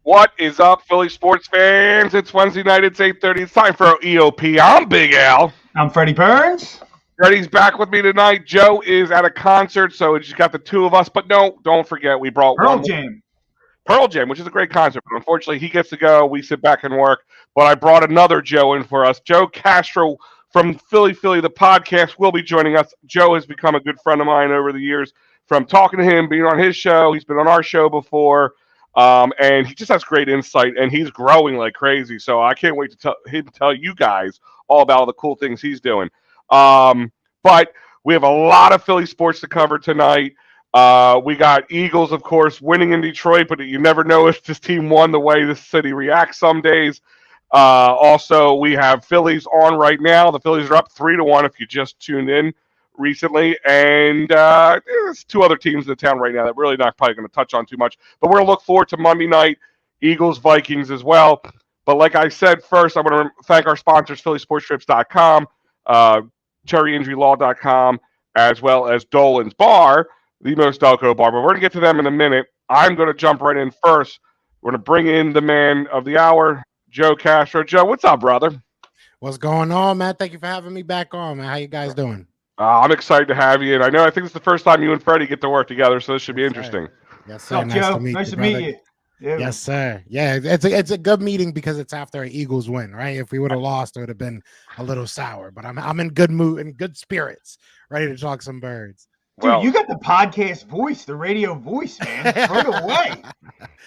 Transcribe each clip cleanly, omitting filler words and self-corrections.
What is up, Philly sports fans? It's Wednesday night. It's 8:30. It's time for EOP. I'm Big Al. I'm Freddie Burns. Freddie's back with me tonight. Joe is at a concert, so it's just got the two of us. But no, don't forget, we brought Pearl one more. Jam. Pearl Jam, which is a great concert. But unfortunately, he gets to go. We sit back and work. But I brought another Joe in for us. Joe Castro from Philly, the podcast, will be joining us. Joe has become a good friend of mine over the years from talking to him, being on his show. He's been on our show before. And he just has great insight, and he's growing like crazy. So I can't wait to tell you guys all about all the cool things he's doing. But we have a lot of Philly sports to cover tonight. We got Eagles, of course, winning in Detroit, but you never know if this team won the way this city reacts some days. Also, we have Phillies on right now. The Phillies are up 3-1 if you just tuned in recently. And there's two other teams in the town right now that we're really not probably going to touch on too much. But we're going to look forward to Monday night, Eagles, Vikings as well. But like I said, first, I want to thank our sponsors, PhillySportsTrips.com, CherryInjuryLaw.com, as well as Dolan's Bar, the most Delco bar. But we're going to get to them in a minute. I'm going to jump right in first. We're going to bring in the man of the hour, Joe Castro. Joe, what's up, brother? What's going on, man? Thank you for having me back on, man. How you guys doing? I'm excited to have you, and I think it's the first time you and Freddie get to work together, so this should be interesting. Yes, sir. What's up, Joe? Nice to meet you. Yeah. Yes, sir. Yeah, it's a good meeting because it's after an Eagles win, right? If we would have lost, it would have been a little sour. But I'm in good mood and good spirits, ready to talk some birds. Dude, you got the podcast voice, the radio voice, man. Right away.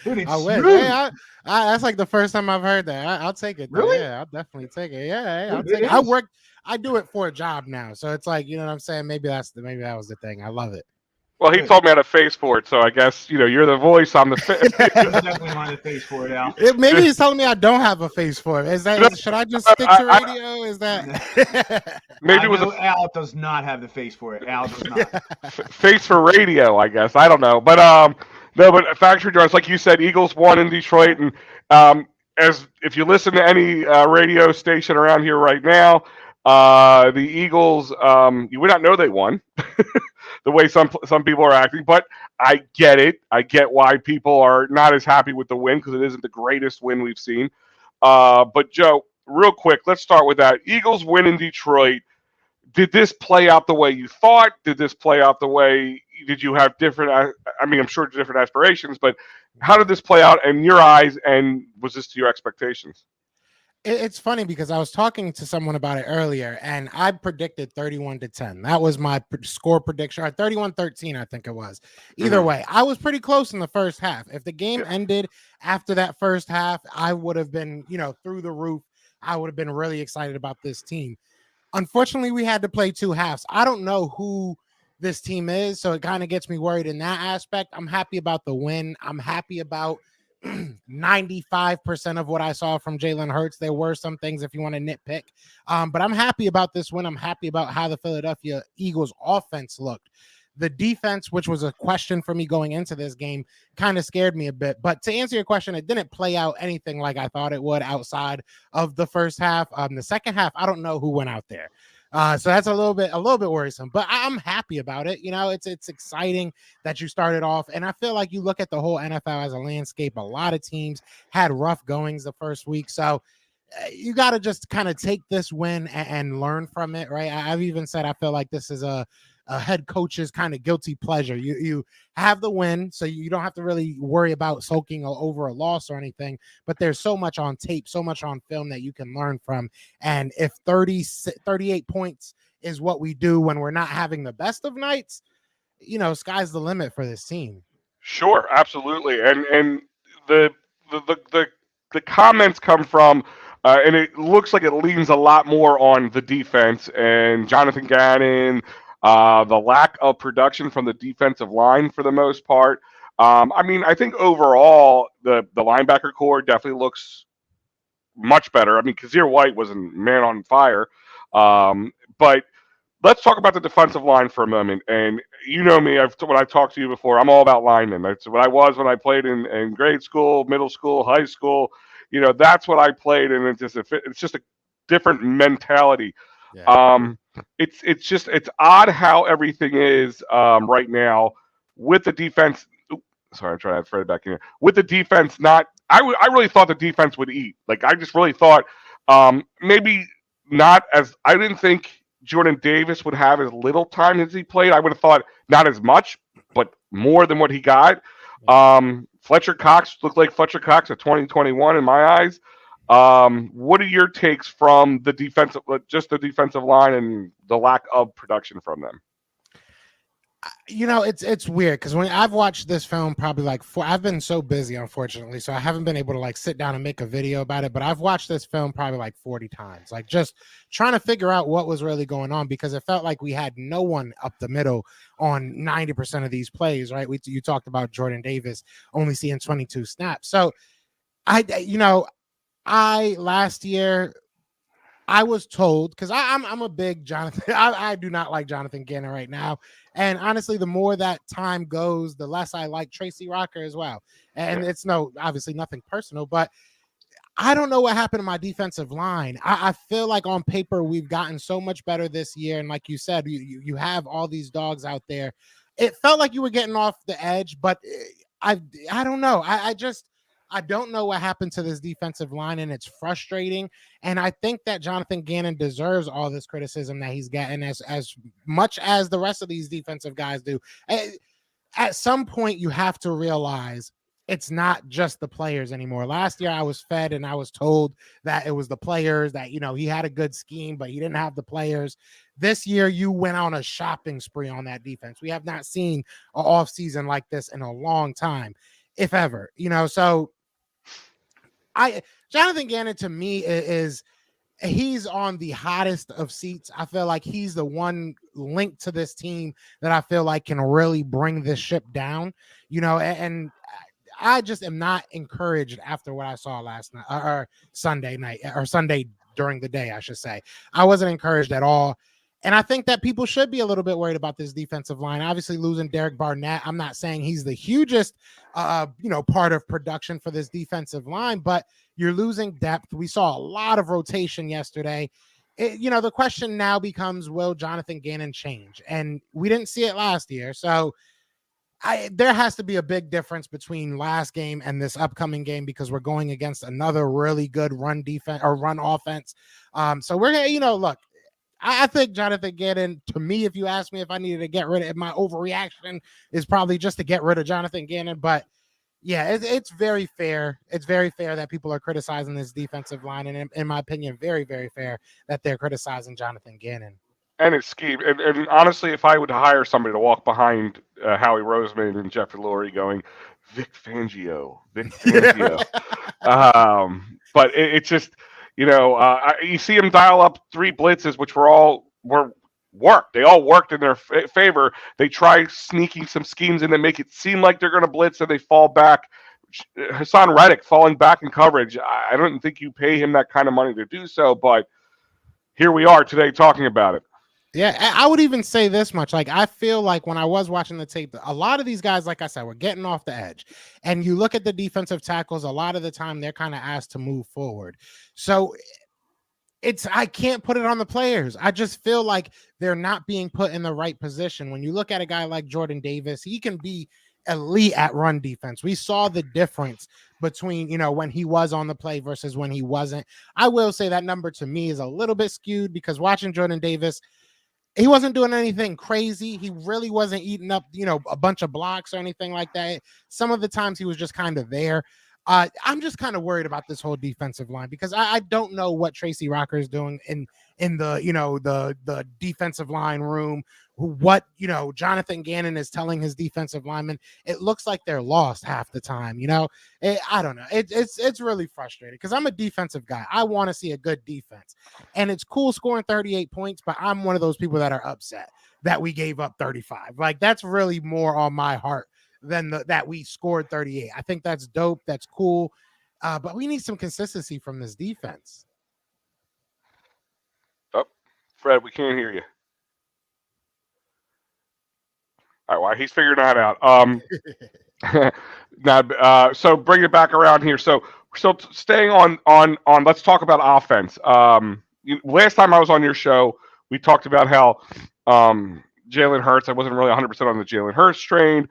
Dude, it's smooth. Hey, that's like the first time I've heard that. I'll take it. Really? Yeah, I'll definitely take it. Yeah, I'll take it. I do it for a job now. So it's like, you know what I'm saying? Maybe that was the thing. I love it. Well, he told me I had a face for it, so I guess, you're the voice, I'm the face. Definitely want a face for it, Al. Maybe he's telling me I don't have a face for it. Should I just stick to radio? Is that maybe Al does not have the face for it. Al does not. Face for radio, I guess. I don't know. But no, but factory drones, like you said, Eagles won in Detroit, and as if you listen to any radio station around here right now, the Eagles, you would not know they won. The way some people are acting, but I get it. I get why people are not as happy with the win because it isn't the greatest win we've seen. But Joe, real quick, let's start with that. Eagles win in Detroit. Did this play out the way you thought? Did this play out the way? Did you have different? I mean, I'm sure different aspirations, but how did this play out in your eyes? And was this to your expectations? It's funny because I was talking to someone about it earlier, and I predicted 31-10. That was my score prediction, or 31-13, I think it was. Either way, I was pretty close in the first half. If the game ended after that first half, I would have been, through the roof. I would have been really excited about this team. Unfortunately, we had to play two halves. I don't know who this team is, so it kind of gets me worried in that aspect. I'm happy about the win. I'm happy about 95% of what I saw from Jalen Hurts. There were some things if you want to nitpick, but I'm happy about this win. I'm happy about how the Philadelphia Eagles offense looked. The defense, which was a question for me going into this game, kind of scared me a bit. But to answer your question, it didn't play out anything like I thought it would outside of the first half. The second half, I don't know who went out there. So that's a little bit worrisome, but I'm happy about it. It's exciting that you started off, and I feel like you look at the whole NFL as a landscape. A lot of teams had rough goings the first week, so you got to just kind of take this win and learn from it, right? I've even said I feel like this is a head coach's kind of guilty pleasure. You have the win, so you don't have to really worry about sulking over a loss or anything, but there's so much on tape, so much on film that you can learn from. And if 38 points is what we do when we're not having the best of nights, sky's the limit for this team. Sure, absolutely. And the comments come from and it looks like it leans a lot more on the defense and Jonathan Gannon, the lack of production from the defensive line for the most part. I think overall the linebacker core definitely looks much better. Kazir White was a man on fire. But let's talk about the defensive line for a moment. And you know me, when I've talked to you before, I'm all about linemen. That's what I was when I played in grade school, middle school, high school. That's what I played, and it's just a different mentality. Yeah. It's odd how everything is right now with the defense. Sorry, I'm trying to add Fred back in here. With the defense, I really thought the defense would eat. Like, I just really thought maybe not as, I didn't think Jordan Davis would have as little time as he played. I would have thought not as much, but more than what he got. Fletcher Cox looked like Fletcher Cox of 2021 in my eyes. What are your takes from the defensive, just the defensive line and the lack of production from them? It's weird because when I've watched this film probably like I've been so busy, unfortunately, so I haven't been able to like sit down and make a video about it, but I've watched this film probably like 40 times, like just trying to figure out what was really going on, because it felt like we had no one up the middle on 90% of these plays, right? You talked about Jordan Davis only seeing 22 snaps. So last year I was told, because I'm a big Jonathan. I do not like Jonathan Gannon right now. And honestly, the more that time goes, the less I like Tracy Rocker as well. And it's obviously nothing personal, but I don't know what happened to my defensive line. I feel like on paper, we've gotten so much better this year. And like you said, you have all these dogs out there. It felt like you were getting off the edge, but I don't know. I don't know what happened to this defensive line, and it's frustrating. And I think that Jonathan Gannon deserves all this criticism that he's getting as much as the rest of these defensive guys do. At some point, you have to realize it's not just the players anymore. Last year, I was fed and I was told that it was the players, that, he had a good scheme, but he didn't have the players. This year, you went on a shopping spree on that defense. We have not seen an offseason like this in a long time, if ever. So Jonathan Gannon to me he's on the hottest of seats. I feel like he's the one link to this team that I feel like can really bring this ship down, and I just am not encouraged after what I saw last night or Sunday night, or Sunday during the day, I should say. I wasn't encouraged at all. And I think that people should be a little bit worried about this defensive line. Obviously, losing Derek Barnett, I'm not saying he's the hugest, part of production for this defensive line, but you're losing depth. We saw a lot of rotation yesterday. The question now becomes, will Jonathan Gannon change? And we didn't see it last year. So there has to be a big difference between last game and this upcoming game, because we're going against another really good run defense or run offense. So we're going to, look, I think Jonathan Gannon, to me, if you ask me if I needed to get rid of it, my overreaction is probably just to get rid of Jonathan Gannon. But yeah, it's very fair. It's very fair that people are criticizing this defensive line. And in my opinion, very, very fair that they're criticizing Jonathan Gannon. And it's scheme. And honestly, if I would hire somebody to walk behind Howie Roseman and Jeffrey Lurie going, Vic Fangio. But it's just, you see him dial up 3 blitzes, which were worked. They all worked in their favor. They try sneaking some schemes in that make it seem like they're going to blitz, and they fall back. Hassan Reddick falling back in coverage. I don't think you pay him that kind of money to do so, but here we are today talking about it. Yeah, I would even say this much. Like, I feel like when I was watching the tape, a lot of these guys, like I said, were getting off the edge. And you look at the defensive tackles, a lot of the time they're kind of asked to move forward. So I can't put it on the players. I just feel like they're not being put in the right position. When you look at a guy like Jordan Davis, he can be elite at run defense. We saw the difference between, when he was on the play versus when he wasn't. I will say that number to me is a little bit skewed, because watching Jordan Davis, he wasn't doing anything crazy. He really wasn't eating up, a bunch of blocks or anything like that. Some of the times he was just kind of there. I'm just kind of worried about this whole defensive line, because I don't know what Tracy Rocker is doing in the the defensive line room. What Jonathan Gannon is telling his defensive linemen. It looks like they're lost half the time. I don't know. It's really frustrating, because I'm a defensive guy. I want to see a good defense, and it's cool scoring 38 points. But I'm one of those people that are upset that we gave up 35. Like, that's really more on my heart than that we scored 38. I think that's dope. That's cool. But we need some consistency from this defense. Oh, Fred, we can't hear you. All right, well, he's figuring that out. Now, so bring it back around here. So staying on. Let's talk about offense. Last time I was on your show, we talked about how Jalen Hurts. I wasn't really 100% on the Jalen Hurts train.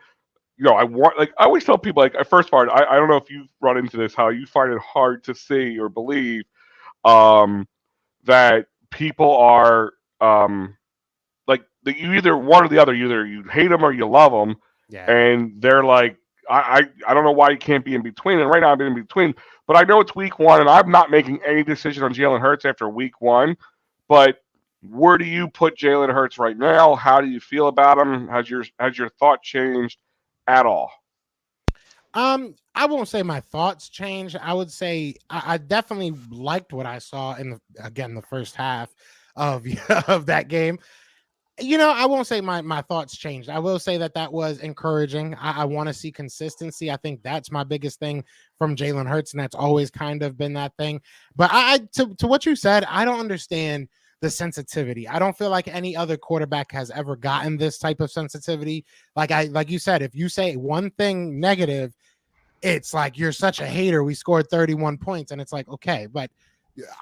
I always tell people, like, first part, I don't know if you've run into this, how you find it hard to see or believe um, that people are like that you either one or the other, either you hate them or you love them, Yeah. and they're like, I don't know why you can't be in between. And right now I'm in between, but I know it's week one, and I'm not making any decision on Jalen Hurts after week one. But where do you put Jalen Hurts right now? How do you feel about him? Has your thought changed at all? I won't say my thoughts changed. I would say I definitely liked what I saw in the first half of of that game. I won't say my thoughts changed. I will say that was encouraging. I want to see consistency. I think that's my biggest thing from Jalen Hurts, and that's always kind of been that thing. But to what you said, I don't understand the sensitivity. I don't feel like any other quarterback has ever gotten this type of sensitivity. Like you said, if you say one thing negative, it's like you're such a hater. We scored 31 points, and it's like, okay, but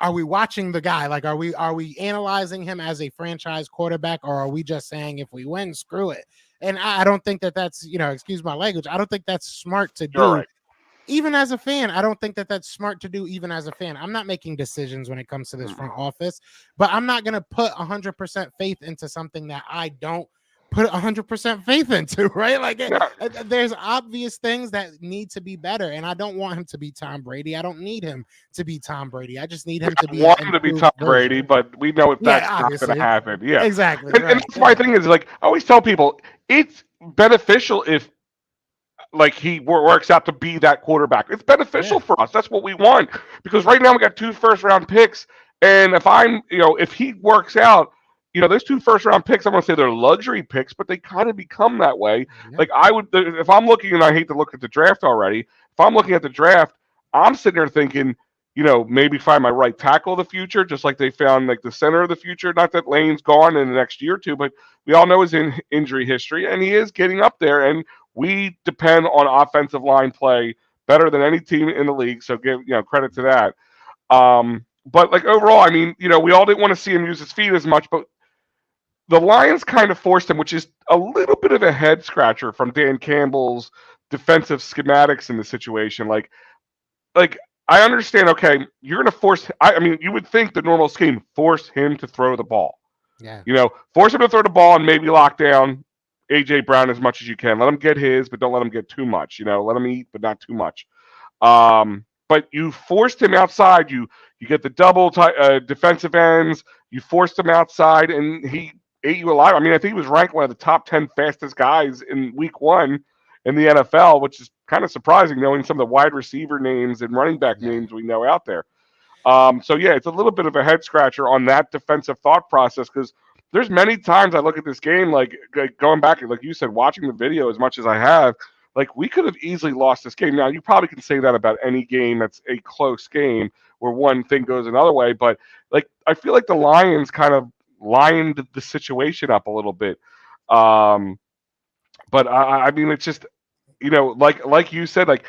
are we watching the guy? Like, are we analyzing him as a franchise quarterback, or are we just saying if we win, screw it? And I don't think that's excuse my language, I don't think that's smart to do. Right. Even as a fan, I don't think that's smart to do. Even as a fan, I'm not making decisions when it comes to this front office, but I'm not going to put 100% faith into something that I don't put 100% faith into, right? Like, Yeah. there's obvious things that need to be better, and I don't want him to be Tom Brady. I don't need him to be Tom Brady. I just need him to be want him to be Tom Brady, but we know if that's not going obviously. to happen. Yeah, Exactly. and that's my thing is, like, I always tell people it's beneficial if, like, he works out to be that quarterback. It's beneficial for us. That's what we want, because right now we got 2 first-round picks, and if he works out, those 2 first-round picks, I'm going to say they're luxury picks, but they kind of become that way. Yeah. Like, I would, if I'm looking, and I hate to look at the draft already, if I'm looking at the draft, I'm sitting there thinking, maybe find my right tackle of the future, just like they found, like, the center of the future. Not that Lane's gone in the next year or two, but we all know his injury history, and he is getting up there, and we depend on offensive line play better than any team in the league, so give credit to that. But, like, overall, I mean, we all didn't want to see him use his feet as much, but the Lions kind of forced him, which is a little bit of a head scratcher from Dan Campbell's defensive schematics in the situation. Like I understand. Okay, you're going to force. I mean, you would think the normal scheme force him to throw the ball. Yeah. Force him to throw the ball and maybe lock down AJ Brown as much as you can. Let him get his, but don't let him get too much. Let him eat, but not too much. But you forced him outside. You get the double defensive ends. You forced him outside, and he ate you alive. I mean, I think he was ranked one of the top 10 fastest guys in week one in the NFL, which is kind of surprising knowing some of the wide receiver names and running back names we know out there. So, yeah, it's a little bit of a head scratcher on that defensive thought process, because there's many times I look at this game, like going back, like you said, watching the video as much as I have, like, we could have easily lost this game. Now, you probably can say that about any game that's a close game where one thing goes another way, but, like, I feel like the Lions kind of lined the situation up a little bit. But I mean, it's just, like you said, like,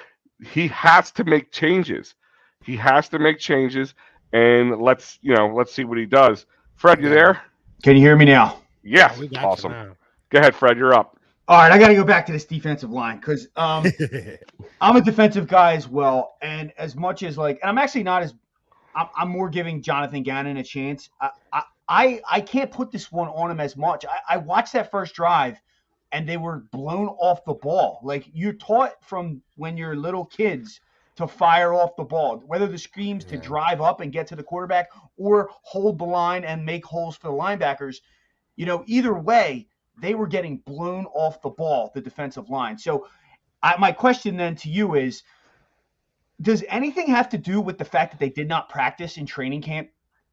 he has to make changes. He has to make changes, and let's see what he does. Fred, you there? Can you hear me now? Yes. We got Awesome. you now. Go ahead, Fred. You're up. All right, I got to go back to this defensive line because I'm a defensive guy as well, and as much as, like, and I'm actually not as I'm more giving Jonathan Gannon a chance. I can't put this one on him as much. I watched that first drive, and they were blown off the ball. Like, you're taught from when you're little kids to fire off the ball, whether the scheme's to drive up and get to the quarterback or hold the line and make holes for the linebackers. Either way, they were getting blown off the ball, the defensive line. So my question then to you is, does anything have to do with the fact that they did not practice in training camp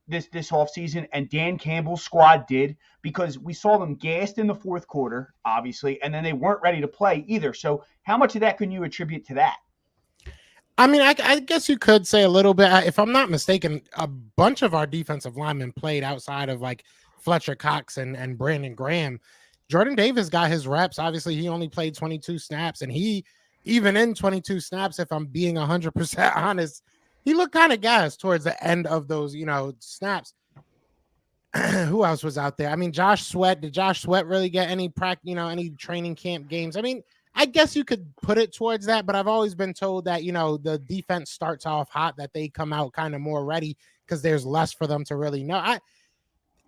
this offseason, and Dan Campbell's squad did? Because we saw them gassed in the fourth quarter, obviously, and then they weren't ready to play either. So how much of that can you attribute to that? I mean, I guess you could say a little bit. If I'm not mistaken, a bunch of our defensive linemen played outside of, like, Fletcher Cox and Brandon Graham. Jordan Davis got his reps. Obviously, he only played 22 snaps, and even in 22 snaps, if I'm being 100% honest, he looked kind of gassed towards the end of those, snaps. Who else was out there? I mean, Josh Sweat. Did Josh Sweat really get any any training camp games? I mean, I guess you could put it towards that, but I've always been told that, the defense starts off hot, that they come out kind of more ready because there's less for them to really know.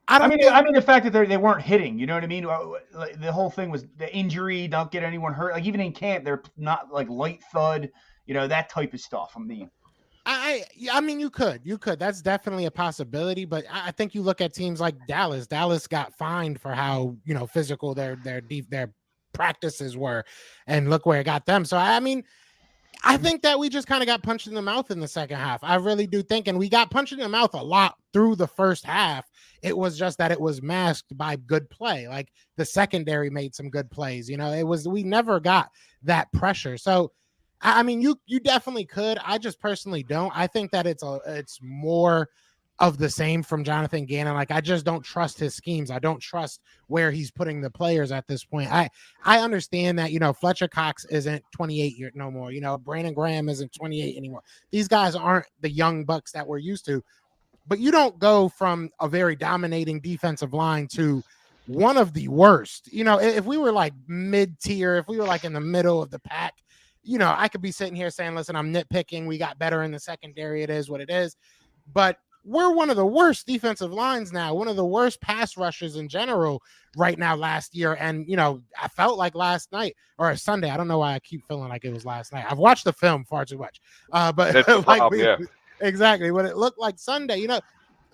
I don't think. I mean, the fact that they weren't hitting, you know what I mean? The whole thing was the injury, don't get anyone hurt. Like even in camp, they're not like light thud, that type of stuff. I mean, you could. That's definitely a possibility, but I think you look at teams like Dallas. Dallas got fined for how physical their practices were, and look where it got them. So I mean, I think that we just kind of got punched in the mouth in the second half. I really do think, and we got punched in the mouth a lot through the first half. It was just that it was masked by good play. Like the secondary made some good plays. We never got that pressure. So I mean, you definitely could. I just personally don't. I think that it's more of the same from Jonathan Gannon. Like I just don't trust his schemes. I don't trust where he's putting the players at this point. I understand that Fletcher Cox isn't 28 years no more. Brandon Graham isn't 28 anymore. These guys aren't the young bucks that we're used to. But you don't go from a very dominating defensive line to one of the worst. If we were like mid-tier, if we were like in the middle of the pack, I could be sitting here saying, listen, I'm nitpicking. We got better in the secondary. It is what it is. But we're one of the worst defensive lines now, one of the worst pass rushers in general right now last year. And, I felt like last night or Sunday, I don't know why I keep feeling like it was last night. I've watched the film far too much. But That's the like problem, yeah. Exactly what it looked like Sunday,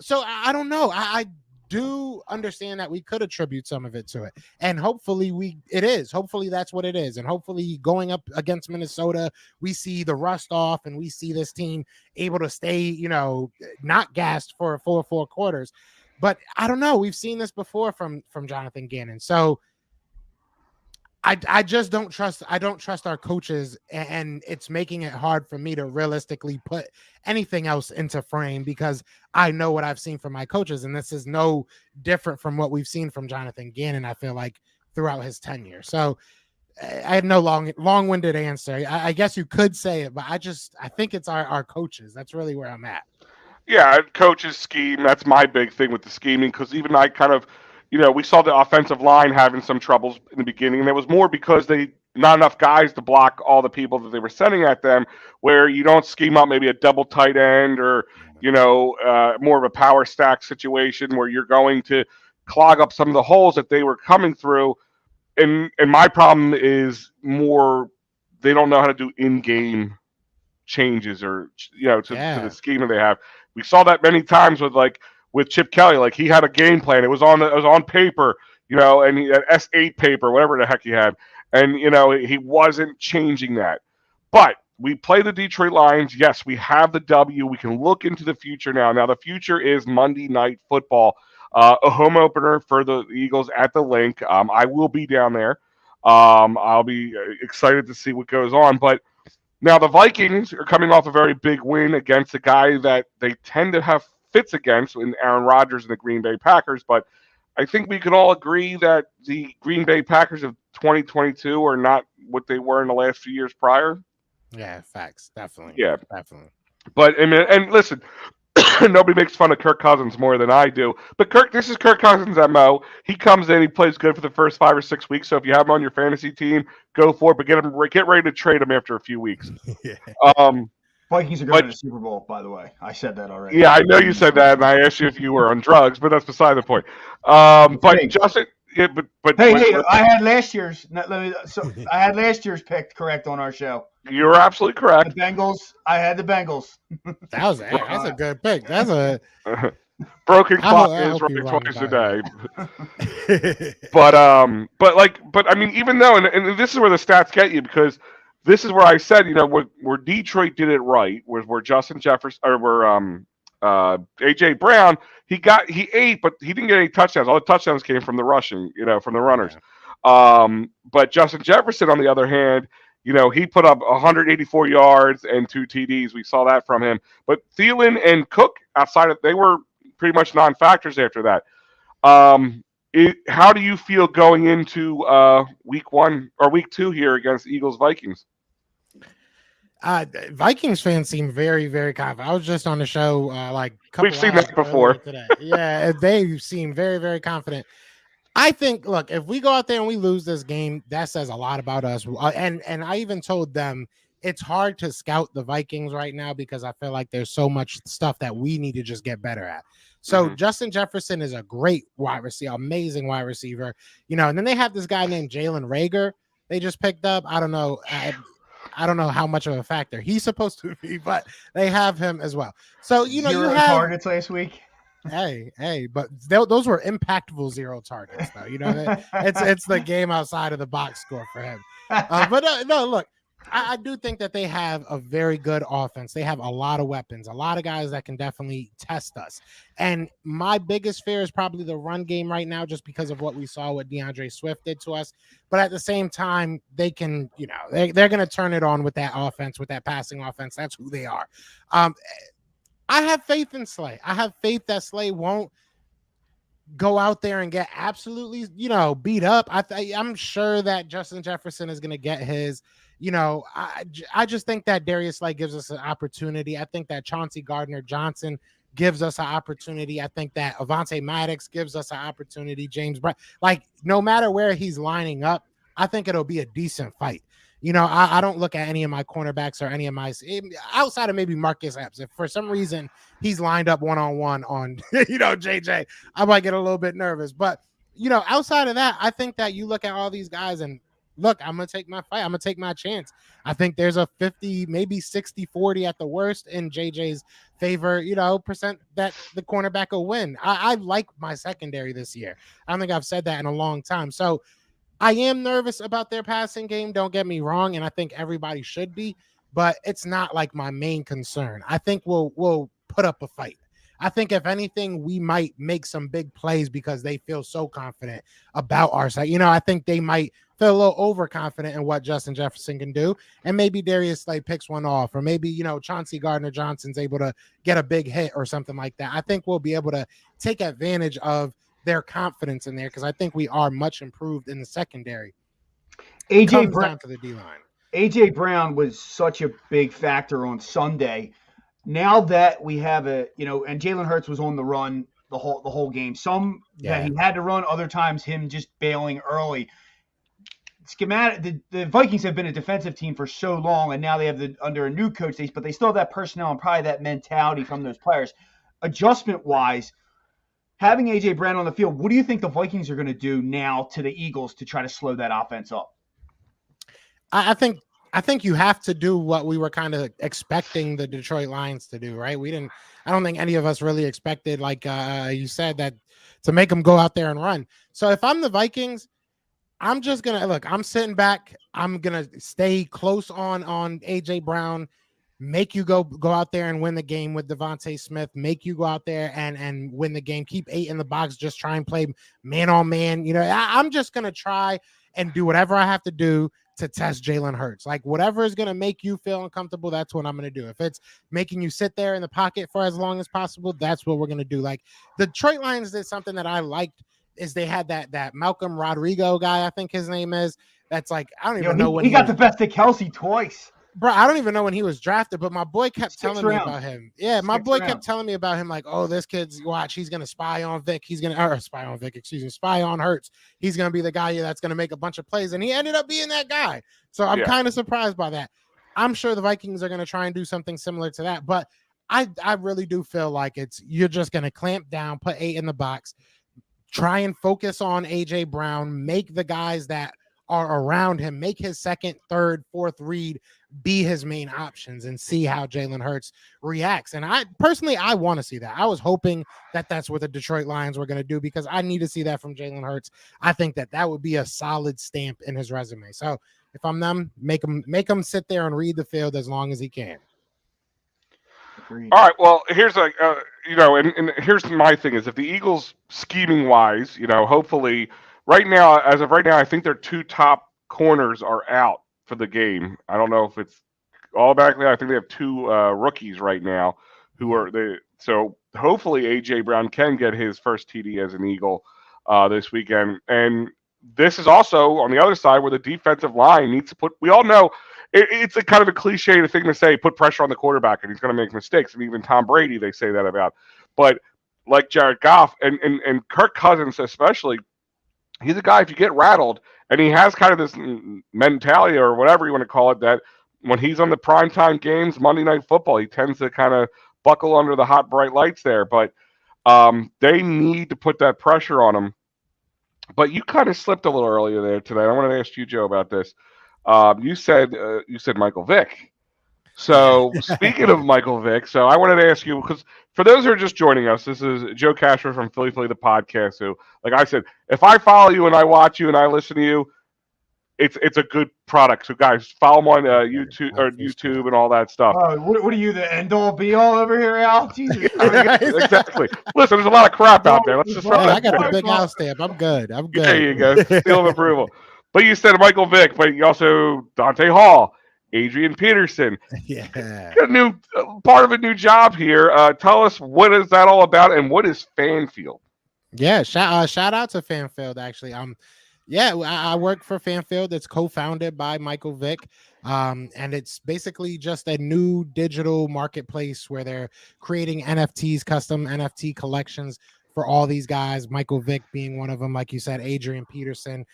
So I don't know. I do understand that we could attribute some of it to it, and hopefully it is. Hopefully that's what it is, and hopefully going up against Minnesota, we see the rust off, and we see this team able to stay, not gassed for a full 4 quarters. But I don't know. We've seen this before from Jonathan Gannon, so I just don't trust. I don't trust our coaches, and it's making it hard for me to realistically put anything else into frame because I know what I've seen from my coaches, and this is no different from what we've seen from Jonathan Gannon. I feel like throughout his tenure. So I had no long-winded answer. I guess you could say it, but I think it's our coaches. That's really where I'm at. Yeah, coaches scheme. That's my big thing with the scheming because even I kind of, we saw the offensive line having some troubles in the beginning, and it was more because they not enough guys to block all the people that they were sending at them. Where you don't scheme up maybe a double tight end or more of a power stack situation where you're going to clog up some of the holes that they were coming through. And my problem is more they don't know how to do in-game changes or to the schema they have. We saw that many times with Chip Kelly. Like he had a game plan. It was on paper, and he had S8 paper, whatever the heck he had, and he wasn't changing that. But we play the Detroit Lions. Yes, we have the W. We can look into the future now. Now the future is Monday Night Football, a home opener for the Eagles at the Link. I will be down there. I'll be excited to see what goes on. But now the Vikings are coming off a very big win against a guy that they tend to have fits against in Aaron Rodgers and the Green Bay Packers. But I think we can all agree that the Green Bay Packers of 2022 are not what they were in the last few years prior. Yeah, facts. Definitely. Yeah. Definitely. But, and listen, nobody makes fun of Kirk Cousins more than I do. But this is Kirk Cousins' MO. He comes in, he plays good for the first 5 or 6 weeks. So if you have him on your fantasy team, go for it. But get ready to trade him after a few weeks. Yeah. Vikings are going to the Super Bowl, by the way. I said that already. Yeah, I know you said that, and I asked you if you were on drugs, but that's beside the point. But Justin, hey, I had last year's. I had last year's pick correct on our show. You're absolutely correct. The Bengals. I had the Bengals. That's a good pick. That's a broken clock is right twice a day. but I mean, even though, and this is where the stats get you because. This is where I said, where Detroit did it right, where Justin Jefferson or where AJ Brown, he ate, but he didn't get any touchdowns. All the touchdowns came from the rushing, from the runners. But Justin Jefferson, on the other hand, he put up 184 yards and 2 TDs. We saw that from him. But Thielen and Cook, they were pretty much non-factors after that. How do you feel going into week 1 or week 2 here against Eagles Vikings? Vikings fans seem very, very confident. I was just on the show we've seen that before today. Yeah, they seem very, very confident. I think, look, if we go out there and we lose this game, that says a lot about us. And I even told them it's hard to scout the Vikings right now because I feel like there's so much stuff that we need to just get better at. So Justin Jefferson is a great wide receiver, amazing wide receiver, and then they have this guy named Jalen Reagor they just picked up. I don't know. I don't know how much of a factor he's supposed to be, but they have him as well. So, you Zero have targets last week. Hey, but those were impactful 0 targets, though. It's the game outside of the box score for him. But no, look, I do think that they have a very good offense. They have a lot of weapons, a lot of guys that can definitely test us. And my biggest fear is probably the run game right now, just because of what we saw what DeAndre Swift did to us. But at the same time, they can, they're going to turn it on with that offense, with that passing offense. That's who they are. I have faith in Slay. I have faith that Slay won't go out there and get absolutely, beat up. I'm sure that Justin Jefferson is going to get his, I just think that Darius Slay gives us an opportunity. I think that Chauncey Gardner-Johnson gives us an opportunity. I think that Avonte Maddox gives us an opportunity. James Brown, no matter where he's lining up, I think it'll be a decent fight. I don't look at any of my cornerbacks or any of my outside of maybe Marcus Epps. If for some reason he's lined up one-on-one on, JJ, I might get a little bit nervous. But, outside of that, I think that you look at all these guys and look, I'm going to take my fight. I'm going to take my chance. I think there's a 50, maybe 60-40 at the worst in JJ's favor, percent that the cornerback will win. I like my secondary this year. I don't think I've said that in a long time. So, I am nervous about their passing game. Don't get me wrong, and I think everybody should be, but it's not like my main concern. I think we'll put up a fight. I think if anything, we might make some big plays because they feel so confident about our side. I think they might feel a little overconfident in what Justin Jefferson can do, and maybe Darius Slay picks one off, or maybe Chauncey Gardner-Johnson's able to get a big hit or something like that. I think we'll be able to take advantage of their confidence in there because I think we are much improved in the secondary. AJ Brown down to the D-line. AJ Brown was such a big factor on Sunday. Now that we have and Jalen Hurts was on the run the whole game. Some that he had to run, other times him just bailing early. Schematic. The Vikings have been a defensive team for so long, and now they have under a new coach, but they still have that personnel and probably that mentality from those players. Adjustment-wise, having AJ Brown on the field, what do you think the Vikings are going to do now to the Eagles to try to slow that offense up? I think you have to do what we were kind of expecting the Detroit Lions to do, right? I don't think any of us really expected, like you said, that to make them go out there and run. So if I'm the Vikings, I'm just going to look, I'm sitting back. I'm going to stay close on AJ Brown, make you go out there and win the game with Devontae Smith, make you go out there and win the game, keep 8 in the box, just try and play man on man. I'm just going to try and do whatever I have to do to test Jalen Hurts. Like whatever is going to make you feel uncomfortable, that's what I'm going to do. If it's making you sit there in the pocket for as long as possible, that's what we're going to do. Like the Detroit Lions did something that I liked is they had that Malcolm Rodrigo guy, I think his name is. That's like, I don't even know when he got the best of Kelsey twice. Bro, I don't even know when he was drafted, but my boy kept telling me about him. Yeah, my boy kept telling me about him, like, oh, this kid's watch, he's gonna spy on Vic. Spy on Hurts. He's gonna be the guy that's gonna make a bunch of plays, and he ended up being that guy. So I'm kind of surprised by that. I'm sure the Vikings are gonna try and do something similar to that, but I really do feel like you're just gonna clamp down, put 8 in the box, try and focus on AJ Brown, make the guys that are around him, make his second, third, fourth read be his main options and see how Jalen Hurts reacts. And I want to see that. I was hoping that that's what the Detroit Lions were going to do because I need to see that from Jalen Hurts. I think that would be a solid stamp in his resume. So if I'm them, make him sit there and read the field as long as he can. Agreed. All right. Well, here's and here's my thing is if the Eagles scheming wise, hopefully as of right now, I think their 2 top corners are out for the game. I don't know if it's automatically. I think they have 2 rookies right now who are so hopefully AJ Brown can get his first TD as an Eagle this weekend. And this is also on the other side where the defensive line needs to put. We all know it's a kind of a cliche thing to say, put pressure on the quarterback and he's going to make mistakes. And even Tom Brady, they say that about. But like Jared Goff and Kirk Cousins especially, he's a guy, if you get rattled, and he has kind of this mentality or whatever you want to call it, that when he's on the primetime games, Monday Night Football, he tends to kind of buckle under the hot, bright lights there. But they need to put that pressure on him. But you kind of slipped a little earlier there today. I wanted to ask you, Joe, about this. You said Michael Vick. Yeah. So speaking of Michael Vick, so I wanted to ask you, because for those who are just joining us, this is Joe Castro from Philly the podcast. Who, like I said, if I follow you and I watch you and I listen to you, it's a good product. So guys, follow him on YouTube and all that stuff. Oh, what are you, the end all be all over here, Al? Jesus. Exactly. Listen, there's a lot of crap out there. Let's just Yeah, run I that got the back. big house stamp. I'm good. I'm good. There you go. Seal of approval. But you said Michael Vick, but you also Dante Hall, Adrian Peterson. Yeah. Got a new part of a new job here. Tell us, what is that all about, and what is Fanfield? Yeah, shout out to Fanfield actually. Yeah, I work for Fanfield. It's co-founded by Michael Vick. And it's basically just a new digital marketplace where they're creating NFTs, custom NFT collections for all these guys. Michael Vick being one of them, like you said, Adrian Peterson,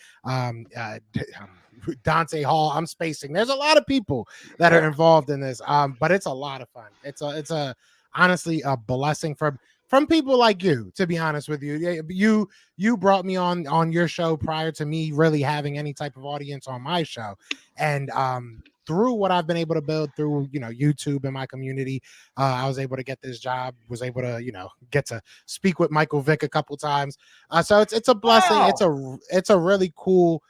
Dante Hall. I'm spacing. There's a lot of people that are involved in this. But it's a lot of fun. It's a honestly a blessing from people like you, to be honest with you. You brought me on your show prior to me really having any type of audience on my show. And through what I've been able to build through, YouTube and my community, I was able to get this job, was able to, get to speak with Michael Vick a couple times. So it's a blessing. Wow. It's a really cool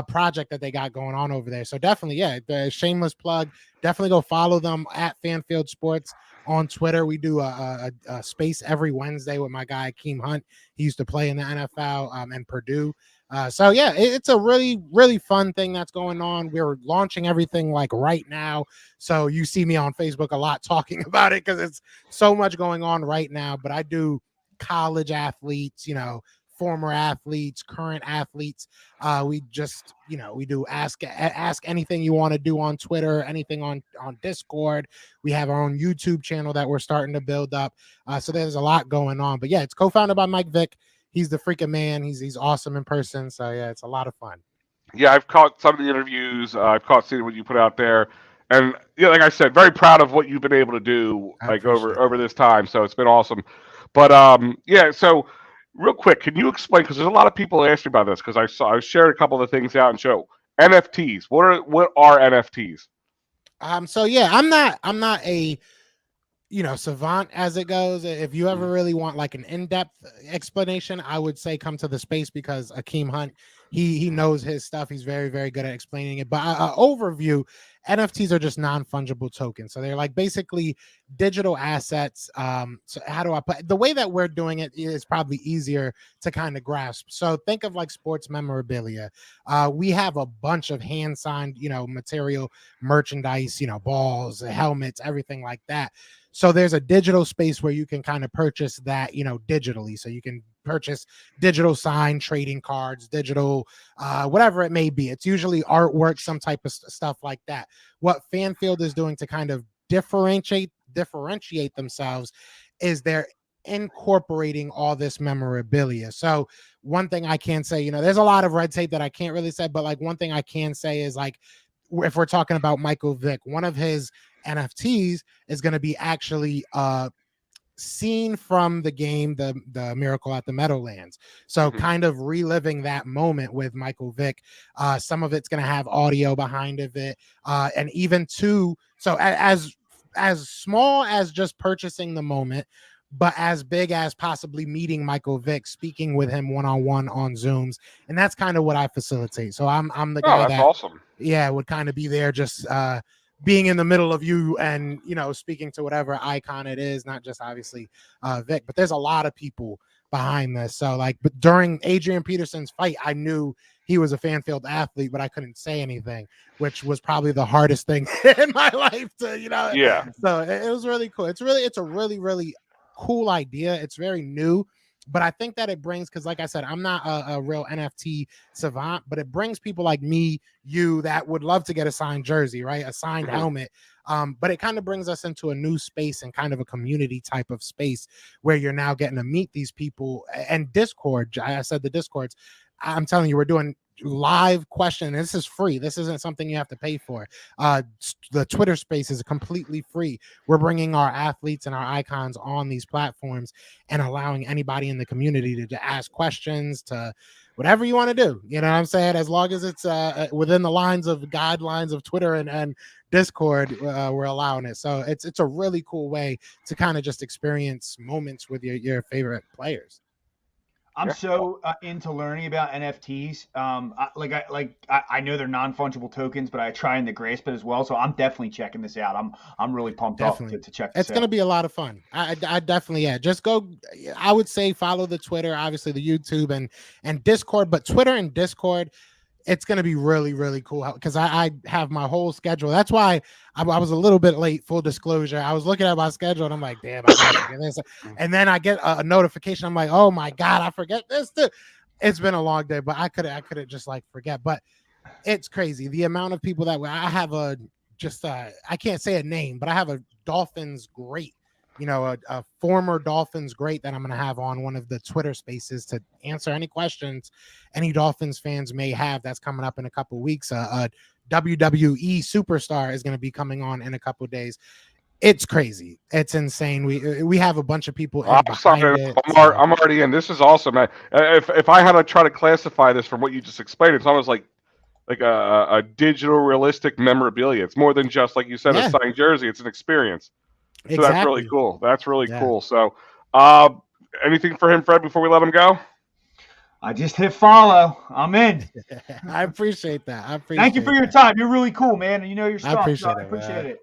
project that they got going on over there. So definitely, yeah, the shameless plug, definitely go follow them at Fanfield Sports on Twitter. We do a space every Wednesday with my guy Keem Hunt. He used to play in the NFL and Purdue. So yeah, it's a really, really fun thing that's going on. We're launching everything like right now. So you see me on Facebook a lot talking about it because it's so much going on right now. But I do college athletes, former athletes, current athletes. We just, we do ask anything you want to do on Twitter, anything on Discord. We have our own YouTube channel that we're starting to build up. So there's a lot going on. But yeah, it's co-founded by Mike Vick. He's the freaking man. He's awesome in person. So yeah, it's a lot of fun. Yeah, I've caught some of the interviews. I've caught seeing what you put out there, and yeah, like I said, very proud of what you've been able to do, I like appreciate over that. this time. So it's been awesome. But yeah. So real quick, can you explain? Because there's a lot of people asking about this. Because I shared a couple of the things out and show NFTs. What are NFTs? So yeah, I'm not a savant as it goes. If you ever really want like an in-depth explanation, I would say come to the space because Akeem Hunt, he knows his stuff. He's very, very good at explaining it. But overview, NFTs are just non-fungible tokens. So they're like basically digital assets. So how do I put the way that we're doing it is probably easier to kind of grasp. So think of like sports memorabilia. We have a bunch of hand-signed, material, merchandise, balls, helmets, everything like that. So there's a digital space where you can kind of purchase that, digitally. So you can purchase digital sign trading cards, digital, whatever it may be. It's usually artwork, some type of stuff like that. What Fanfield is doing to kind of differentiate themselves is they're incorporating all this memorabilia. So one thing I can say, there's a lot of red tape that I can't really say, but like one thing I can say is like, if we're talking about Michael Vick, one of his NFTs is going to be actually scene from the game, the Miracle at the Meadowlands. So kind of reliving that moment with Michael Vick. Some of it's going to have audio behind of it, and even as small as just purchasing the moment, but as big as possibly meeting Michael Vick, speaking with him one-on-one on Zooms. And that's kind of what I facilitate. So I'm the guy That's that, awesome. yeah, would kind of be there just being in the middle of you and, speaking to whatever icon it is, not just obviously Vic, but there's a lot of people behind this. So like, but during Adrian Peterson's fight, I knew he was a Fanfield athlete, but I couldn't say anything, which was probably the hardest thing in my life to, Yeah. So it was really cool. It's a really, really cool idea. It's very new. But I think that it brings, because like I said, I'm not a real NFT savant, but it brings people like me, you, that would love to get a signed jersey, right? A signed helmet. But it kind of brings us into a new space and kind of a community type of space where you're now getting to meet these people. And Discord, I said the Discords, I'm telling you, we're doing live question. This is free. This isn't something you have to pay for. The Twitter space is completely free. We're bringing our athletes and our icons on these platforms and allowing anybody in the community to ask questions, to whatever you want to do. You know what I'm saying? As long as it's within the lines of guidelines of Twitter and Discord, we're allowing it. So it's a really cool way to kind of just experience moments with your favorite players. I'm so into learning about NFTs. I know they're non-fungible tokens, but I try and grasp it as well. So I'm definitely checking this out. I'm really pumped up to check this out. It's going to be a lot of fun. I definitely, just go. I would say follow the Twitter, obviously the YouTube and Discord, but Twitter and Discord, it's going to be really, really cool because I have my whole schedule. That's why I was a little bit late, full disclosure. I was looking at my schedule and I'm like, damn, I gotta forget this. And then I get a notification. I'm like, oh my God, I forget this too. It's been a long day, but I could have just like forget. But it's crazy. The amount of people that I have I can't say a name, but I have a Dolphins great, a former Dolphins great that I'm going to have on one of the Twitter spaces to answer any questions any Dolphins fans may have. That's coming up in a couple of weeks. A WWE superstar is going to be coming on in a couple of days. It's crazy. It's insane. We have a bunch of people in behind it. I'm already in. This is awesome, man. If I had to try to classify this from what you just explained, it's almost like a digital realistic memorabilia. It's more than just, like you said, a signed jersey. It's an experience. So exactly. That's really cool. That's really cool. So anything for him, Fred, before we let him go? I just hit follow. I'm in. I appreciate that. Thank you for your time. You're really cool, man. And you know your stuff. I appreciate it.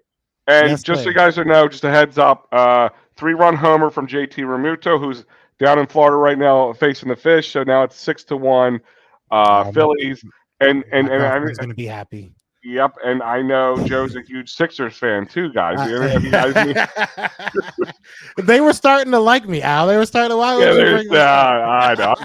And just so you guys know, just a heads up, 3-run homer from JT Realmuto, who's down in Florida right now facing the Fish. So now it's 6-1 Phillies. And I'm going to be happy. Yep, and I know Joe's a huge Sixers fan too, guys. They were starting to like me, Al. They were starting to like me. I know.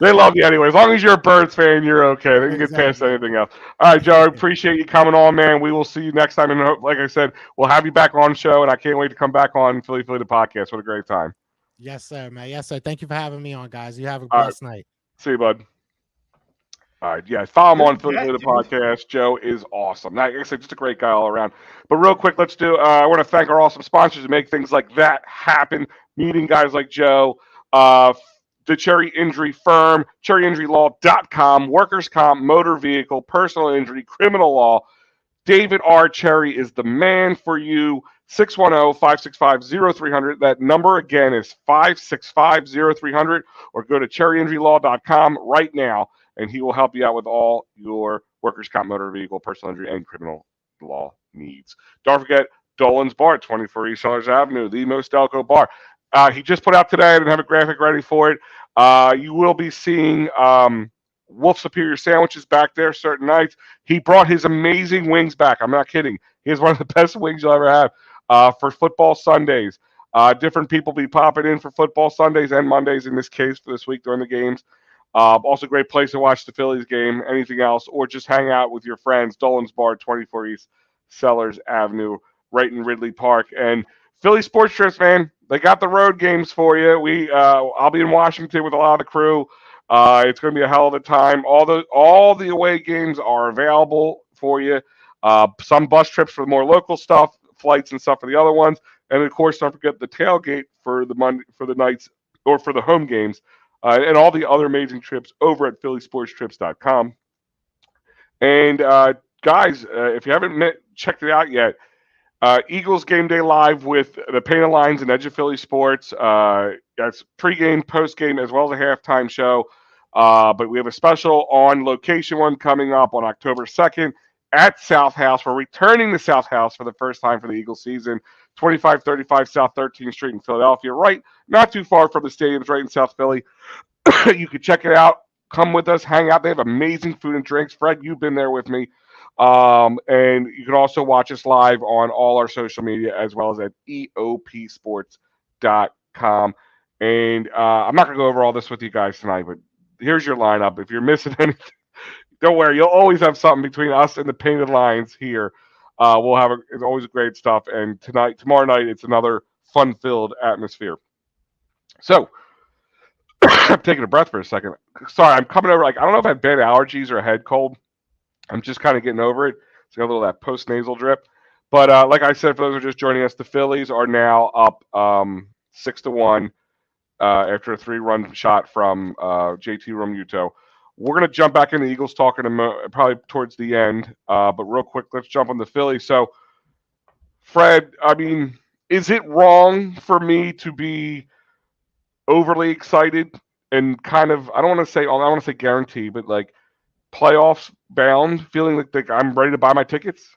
They love you anyway. As long as you're a Birds fan, you're okay. They can get past anything else. All right, Joe, I appreciate you coming on, man. We will see you next time. And like I said, we'll have you back on the show, and I can't wait to come back on Philly the podcast. What a great time. Yes, sir, man. Yes, sir. Thank you for having me on, guys. You have a blessed night. See you, bud. All right, yeah, follow him on Philly the podcast. Joe is awesome. Like I said, just a great guy all around. But real quick, let's do. I want to thank our awesome sponsors to make things like that happen. Meeting guys like Joe, the Cherry Injury Firm, cherryinjurylaw.com, workers' comp, motor vehicle, personal injury, criminal law. David R. Cherry is the man for you. 610-565-0300. That number again is 565-0300, or go to cherryinjurylaw.com right now, and he will help you out with all your workers' comp, motor vehicle, personal injury, and criminal law needs. Don't forget Dolan's Bar, 24 East Sellers Avenue, the Most Delco Bar. He just put out today. I didn't have a graphic ready for it. You will be seeing Wolf Superior Sandwiches back there certain nights. He brought his amazing wings back. I'm not kidding. He has one of the best wings you'll ever have for football Sundays. Different people be popping in for football Sundays and Mondays in this case for this week during the games. Also, great place to watch the Phillies game, anything else, or just hang out with your friends. Dolan's Bar, 24 East Sellers Avenue, right in Ridley Park. And Philly Sports Trips, man, they got the road games for you. I'll be in Washington with a lot of the crew. It's going to be a hell of a time. All the away games are available for you. Some bus trips for the more local stuff, flights and stuff for the other ones. And of course, don't forget the tailgate for the nights or for the home games. And all the other amazing trips over at phillysportstrips.com. And guys, if you haven't checked it out yet, Eagles Game Day Live with the Painted Lines and Edge of Philly Sports. That's pregame, postgame, as well as a halftime show. But we have a special on location one coming up on October 2nd at South House. We're returning to South House for the first time for the Eagles season. 2535 South 13th Street in Philadelphia, right? Not too far from the stadiums, right in South Philly. You can check it out. Come with us, hang out. They have amazing food and drinks. Fred, you've been there with me. And you can also watch us live on all our social media as well as at eopsports.com. And I'm not going to go over all this with you guys tonight, but here's your lineup. If you're missing anything, don't worry. You'll always have something between us and the Painted Lines here. It's always great stuff. And tomorrow night, it's another fun-filled atmosphere. So, I'm taking a breath for a second. Sorry, I'm coming over. Like I don't know if I have bad allergies or a head cold. I'm just kind of getting over it. It's got a little of that post nasal drip. But like I said, for those who are just joining us, the Phillies are now up 6-1 after a 3-run shot from JT Realmuto. We're going to jump back into the Eagles talking probably towards the end. But real quick, let's jump on the Phillies. So, Fred, I mean, is it wrong for me to be overly excited and kind of, I don't want to say, I want to say guarantee, but like playoffs bound, feeling like I'm ready to buy my tickets?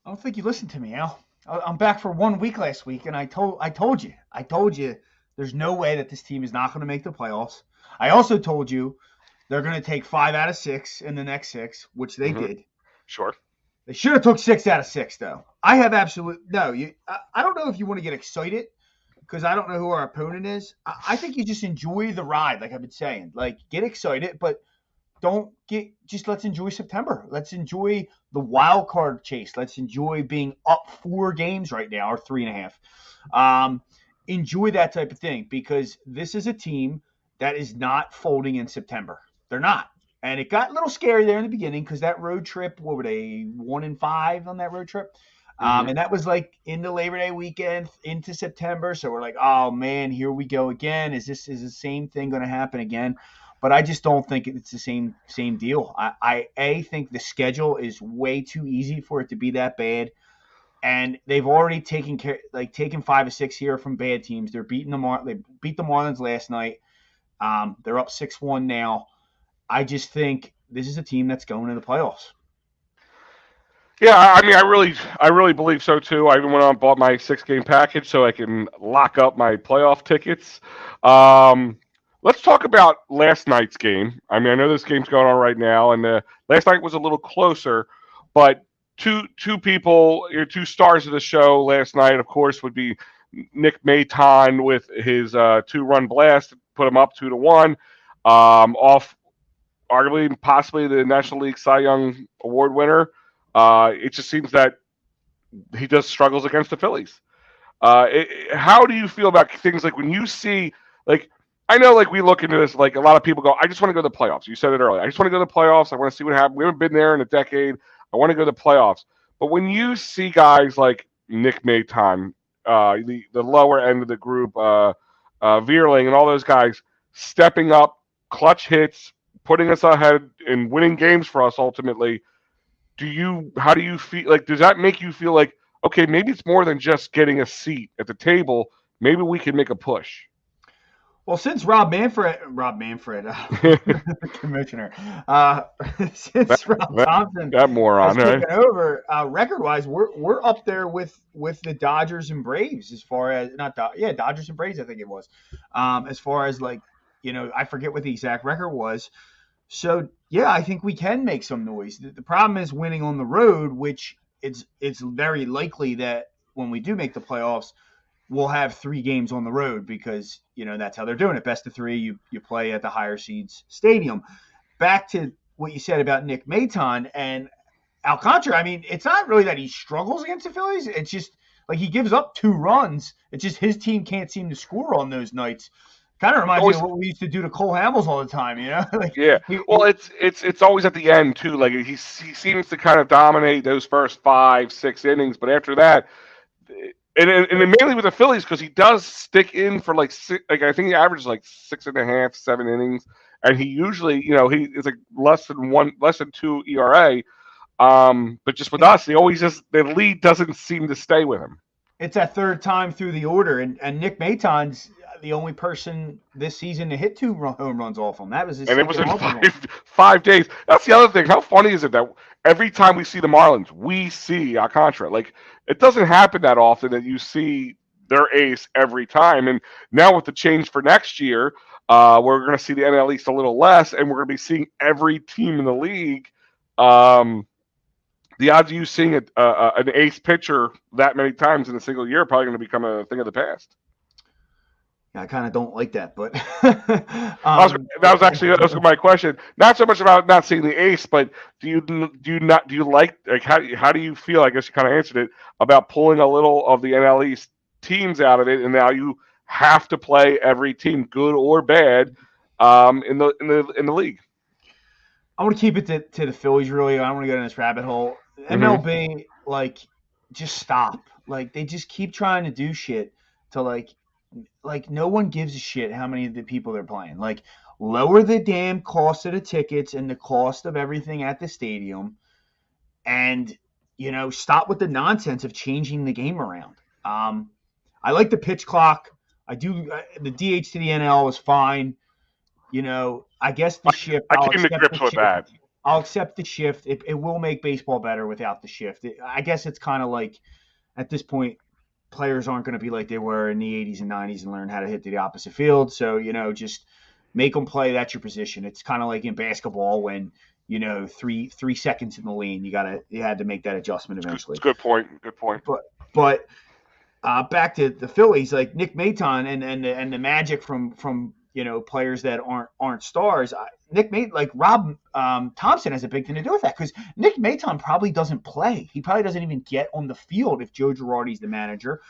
I don't think you listened to me, Al. I'm back for 1 week last week, and I told you, there's no way that this team is not going to make the playoffs. I also told you they're going to take 5 out of 6 in the next 6, which they did. Sure. They should have took 6 out of 6, though. I have absolute no. I don't know if you want to get excited because I don't know who our opponent is. I think you just enjoy the ride, like I've been saying. Like get excited, but let's enjoy September. Let's enjoy the wild card chase. Let's enjoy being up 4 games right now, or 3.5. Enjoy that type of thing because this is a team that is not folding in September. They're not. And it got a little scary there in the beginning because that road trip, what were they, 1-5 on that road trip? And that was like in the Labor Day weekend into September. So we're like, oh man, here we go again. Is the same thing going to happen again? But I just don't think it's the same deal. I think the schedule is way too easy for it to be that bad. And they've already taken 5 or 6 here from bad teams. They beat the Marlins last night. They're up 6-1 now. I just think this is a team that's going to the playoffs. Yeah, I mean, I really believe so too. I even went out and bought my 6-game package so I can lock up my playoff tickets. Let's talk about last night's game. I mean, I know this game's going on right now, and last night was a little closer, but two people, your 2 stars of the show last night, of course, would be Nick Maton with his 2-run blast, put him up 2-1, off arguably possibly the National League Cy Young Award winner. It just seems that he just struggles against the Phillies. How do you feel about things like when you see, like, I know, like, we look into this, like, a lot of people go, I just want to go to the playoffs. You said it earlier. I just want to go to the playoffs. I want to see what happens. We haven't been there in a decade. I want to go to the playoffs. But when you see guys like Nick Maton, the lower end of the group, Veerling, and all those guys stepping up, clutch hits, putting us ahead and winning games for us ultimately, how do you feel? Like, does that make you feel like, okay, maybe it's more than just getting a seat at the table. Maybe we can make a push. Well, since Rob Manfred, the commissioner, since Rob Thompson, that moron, has taken over, record-wise, we're up there with the Dodgers and Braves as far as Dodgers and Braves, I think it was, as far as like, I forget what the exact record was. So yeah, I think we can make some noise. The problem is winning on the road, which it's very likely that when we do make the playoffs, we'll have 3 games on the road because, that's how they're doing it. Best of 3, you play at the higher seeds stadium. Back to what you said about Nick Maton and Alcantara. I mean, it's not really that he struggles against the Phillies. It's just like he gives up 2 runs. It's just his team can't seem to score on those nights. Kind of reminds me of what we used to do to Cole Hamels all the time, like, yeah. Well, it's always at the end too. Like he seems to kind of dominate those first 5-6 innings, but after that, and mainly with the Phillies because he does stick in for like I think he averages like 6.5, 7 innings, and he usually he is like less than 2 ERA. But just with us, the lead doesn't seem to stay with him. It's that third time through the order, and Nick Maton's the only person this season to hit 2 home runs off him. That was his, and it was in 5 days. That's the other thing. How funny is it that every time we see the Marlins, we see Alcantara? Like, it doesn't happen that often that you see their ace every time. And now with the change for next year, we're going to see the NL East a little less, and we're going to be seeing every team in the league. The odds of you seeing an ace pitcher that many times in a single year are probably going to become a thing of the past. I kind of don't like that, but that was my question. Not so much about not seeing the ace, but do you like how do you feel? I guess you kind of answered it about pulling a little of the NL East teams out of it, and now you have to play every team, good or bad, in the league. I want to keep it to the Phillies. Really, I don't want to go down this rabbit hole. MLB, like, just stop. Like, they just keep trying to do shit to like no one gives a shit how many of the people they're playing. Like, lower the damn cost of the tickets and the cost of everything at the stadium, and stop with the nonsense of changing the game around. I like the pitch clock. I do. The DH to the NL is fine. I guess the shift. I came to grips with that. I'll accept the shift. It will make baseball better without the shift. I guess it's kind of like, at this point, players aren't going to be like they were in the 80s and 90s and learn how to hit to the opposite field. So, just make them play. That's your position. It's kind of like in basketball when, 3 seconds in the lane, you had to make that adjustment eventually. Good point. But back to the Phillies, like Nick Maton and the magic from players that aren't stars. Rob Thompson has a big thing to do with that, because Nick Maton probably doesn't play. He probably doesn't even get on the field if Joe Girardi's the manager.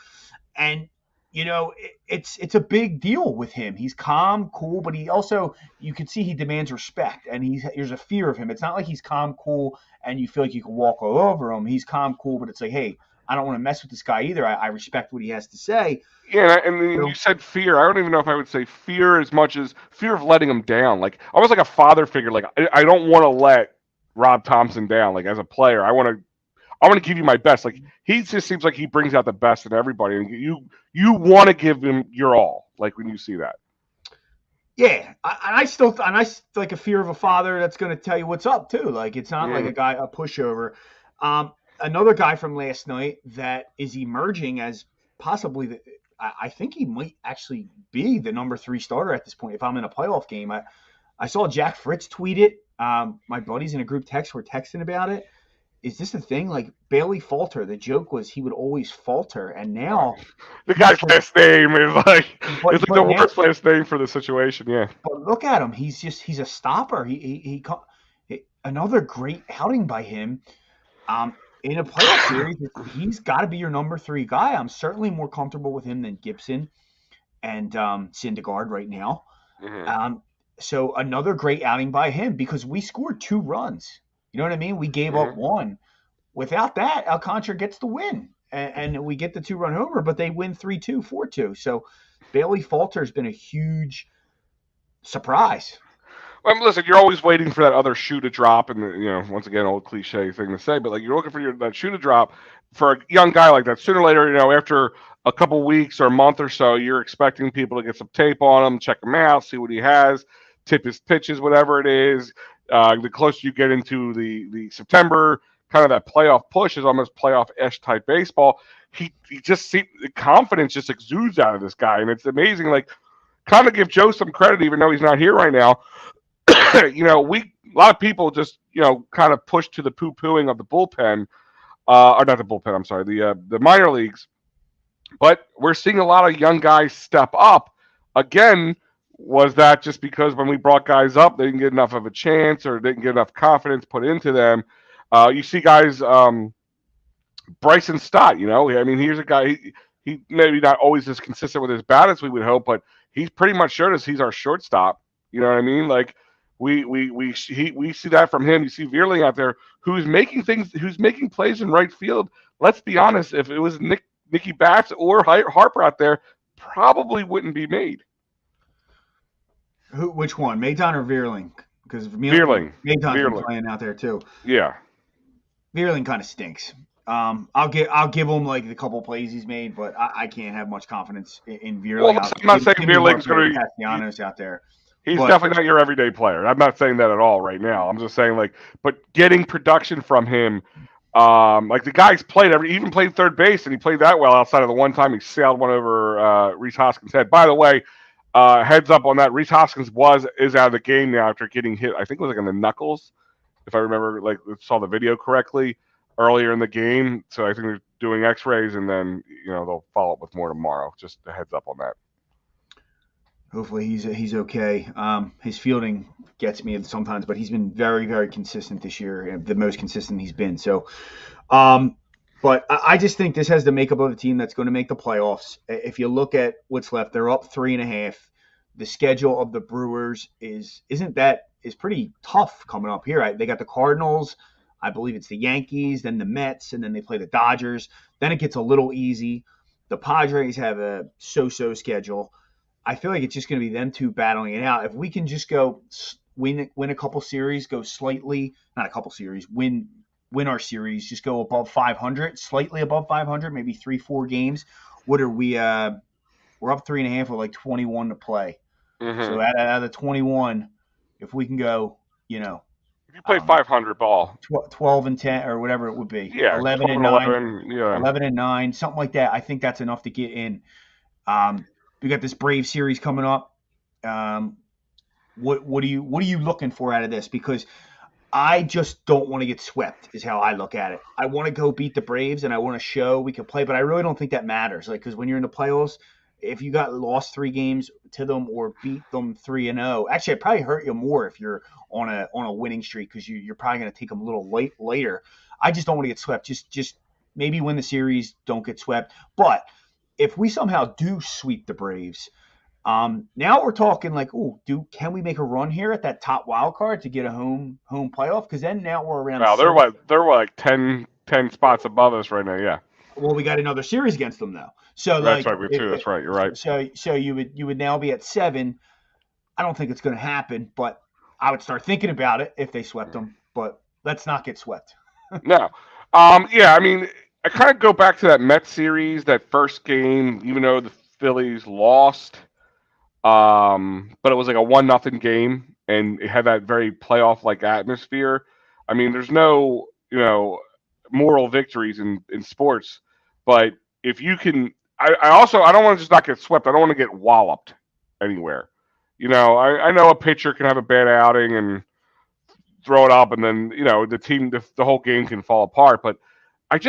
And it's a big deal with him. He's calm, cool, but he also, you can see he demands respect, and there's a fear of him. It's not like he's calm, cool, and you feel like you can walk all over him. He's calm, cool, but it's like, hey, I don't want to mess with this guy either. I respect what he has to say. Yeah, and you said fear. I don't even know if I would say fear as much as fear of letting him down. Like, almost like a father figure. Like, I don't want to let Rob Thompson down. Like, as a player, I want to give you my best. Like, he just seems like he brings out the best in everybody, and you want to give him your all. Like, when you see that. Yeah, I still like a fear of a father that's going to tell you what's up too. Like, it's not like a pushover. Another guy from last night that is emerging as possibly I think he might actually be the number 3 starter at this point if I'm in a playoff game. I saw Jack Fritz tweet it. My buddies in a group text were texting about it. Is this a thing? Like, Bailey Falter, the joke was he would always falter, and now the guy's last name is it's like the worst last name for the situation. Yeah, but look at him. He's a stopper. He another great outing by him. In a playoff series, he's got to be your number 3 guy. I'm certainly more comfortable with him than Gibson and Syndergaard right now. So another great outing by him, because we scored 2 runs. You know what I mean? We gave up 1. Without that, Alcantara gets the win, and we get the 2-run homer, but they win 3-2, 4-2. So Bailey Falter has been a huge surprise. Well, listen, you're always waiting for that other shoe to drop, and once again, old cliche thing to say, but like, you're looking for that shoe to drop for a young guy like that. Sooner or later, after a couple weeks or a month or so, you're expecting people to get some tape on him, check him out, see what he has, tip his pitches, whatever it is. The closer you get into the September, kind of that playoff push is almost playoff-ish type baseball. He just the confidence just exudes out of this guy, and it's amazing. Like, kind of give Joe some credit, even though he's not here right now. A lot of people just kind of push to the poo-pooing of the bullpen, or not the bullpen. I'm sorry, the minor leagues. But we're seeing a lot of young guys step up. Again, was that just because when we brought guys up, they didn't get enough of a chance or didn't get enough confidence put into them? You see guys, Bryson Stott. I mean, here's a guy. He maybe not always as consistent with his bat as we would hope, but he's pretty much showed us he's our shortstop. You know what I mean? Like, we see that from him. You see Veerling out there who's making plays in right field. Let's be honest, if it was Nicky Bats or Harper out there, probably wouldn't be made. Which one, Maton or Veerling? Because Veerling, Maton's playing out there too. Yeah, Veerling kind of stinks. I'll give him like the couple plays he's made, but I can't have much confidence in Veerling. Well, I'm not saying Veerling's going to be Castellanos out there. He's definitely not your everyday player. I'm not saying that at all right now. I'm just saying, but getting production from him, like the guy's even played third base, and he played that well outside of the one time he sailed one over Rhys Hoskins' head. By the way, heads up on that, Rhys Hoskins is out of the game now after getting hit. I think it was like in the knuckles, if I remember, saw the video correctly earlier in the game. So I think they're doing X-rays, and then they'll follow up with more tomorrow. Just a heads up on that. Hopefully he's okay. His fielding gets me sometimes, but he's been very, very consistent this year, the most consistent he's been. So But I just think this has the makeup of a team that's going to make the playoffs. If you look at what's left, they're up 3.5. The schedule of the Brewers is pretty tough coming up here. They got the Cardinals, I believe it's the Yankees, then the Mets, and then they play the Dodgers. Then it gets a little easy. The Padres have a so-so schedule. I feel like it's just going to be them two battling it out. If we can just go win a couple series, go slightly, not a couple series, win our series, just go above 500, slightly above 500, maybe 3-4 games. What are we? We're up 3.5 with like 21 to play. Mm-hmm. So out of the 21, if we can go, if you play 500 ball, 12 and 10 or whatever it would be, yeah, 11 and 9, 11 and 9, something like that. I think that's enough to get in. We got this Brave series coming up. What are you looking for out of this? Because I just don't want to get swept is how I look at it. I want to go beat the Braves and I want to show we can play, but I really don't think that matters. Like, because when you're in the playoffs, if you got lost 3 games to them or beat them 3-0, actually it probably hurt you more if you're on a winning streak because you're probably going to take them a little later. I just don't want to get swept. Just maybe win the series, don't get swept. But if we somehow do sweep the Braves, now we're talking like, can we make a run here at that top wild card to get a home playoff? Because then now we're around. Wow, they're like 10 spots above us right now. Yeah. Well, we got another series against them though. So that's right, we too. That's right. You're right. So you would now be at 7. I don't think it's going to happen, but I would start thinking about it if they swept them. But let's not get swept. No. Yeah. I mean, I kind of go back to that Mets series, that first game. Even though the Phillies lost, but it was like a 1-0 game, and it had that very playoff like atmosphere. I mean, there's no moral victories in sports, but if you can, I don't want to just not get swept. I don't want to get walloped anywhere. I know a pitcher can have a bad outing and throw it up, and then the team, the whole game can fall apart. But I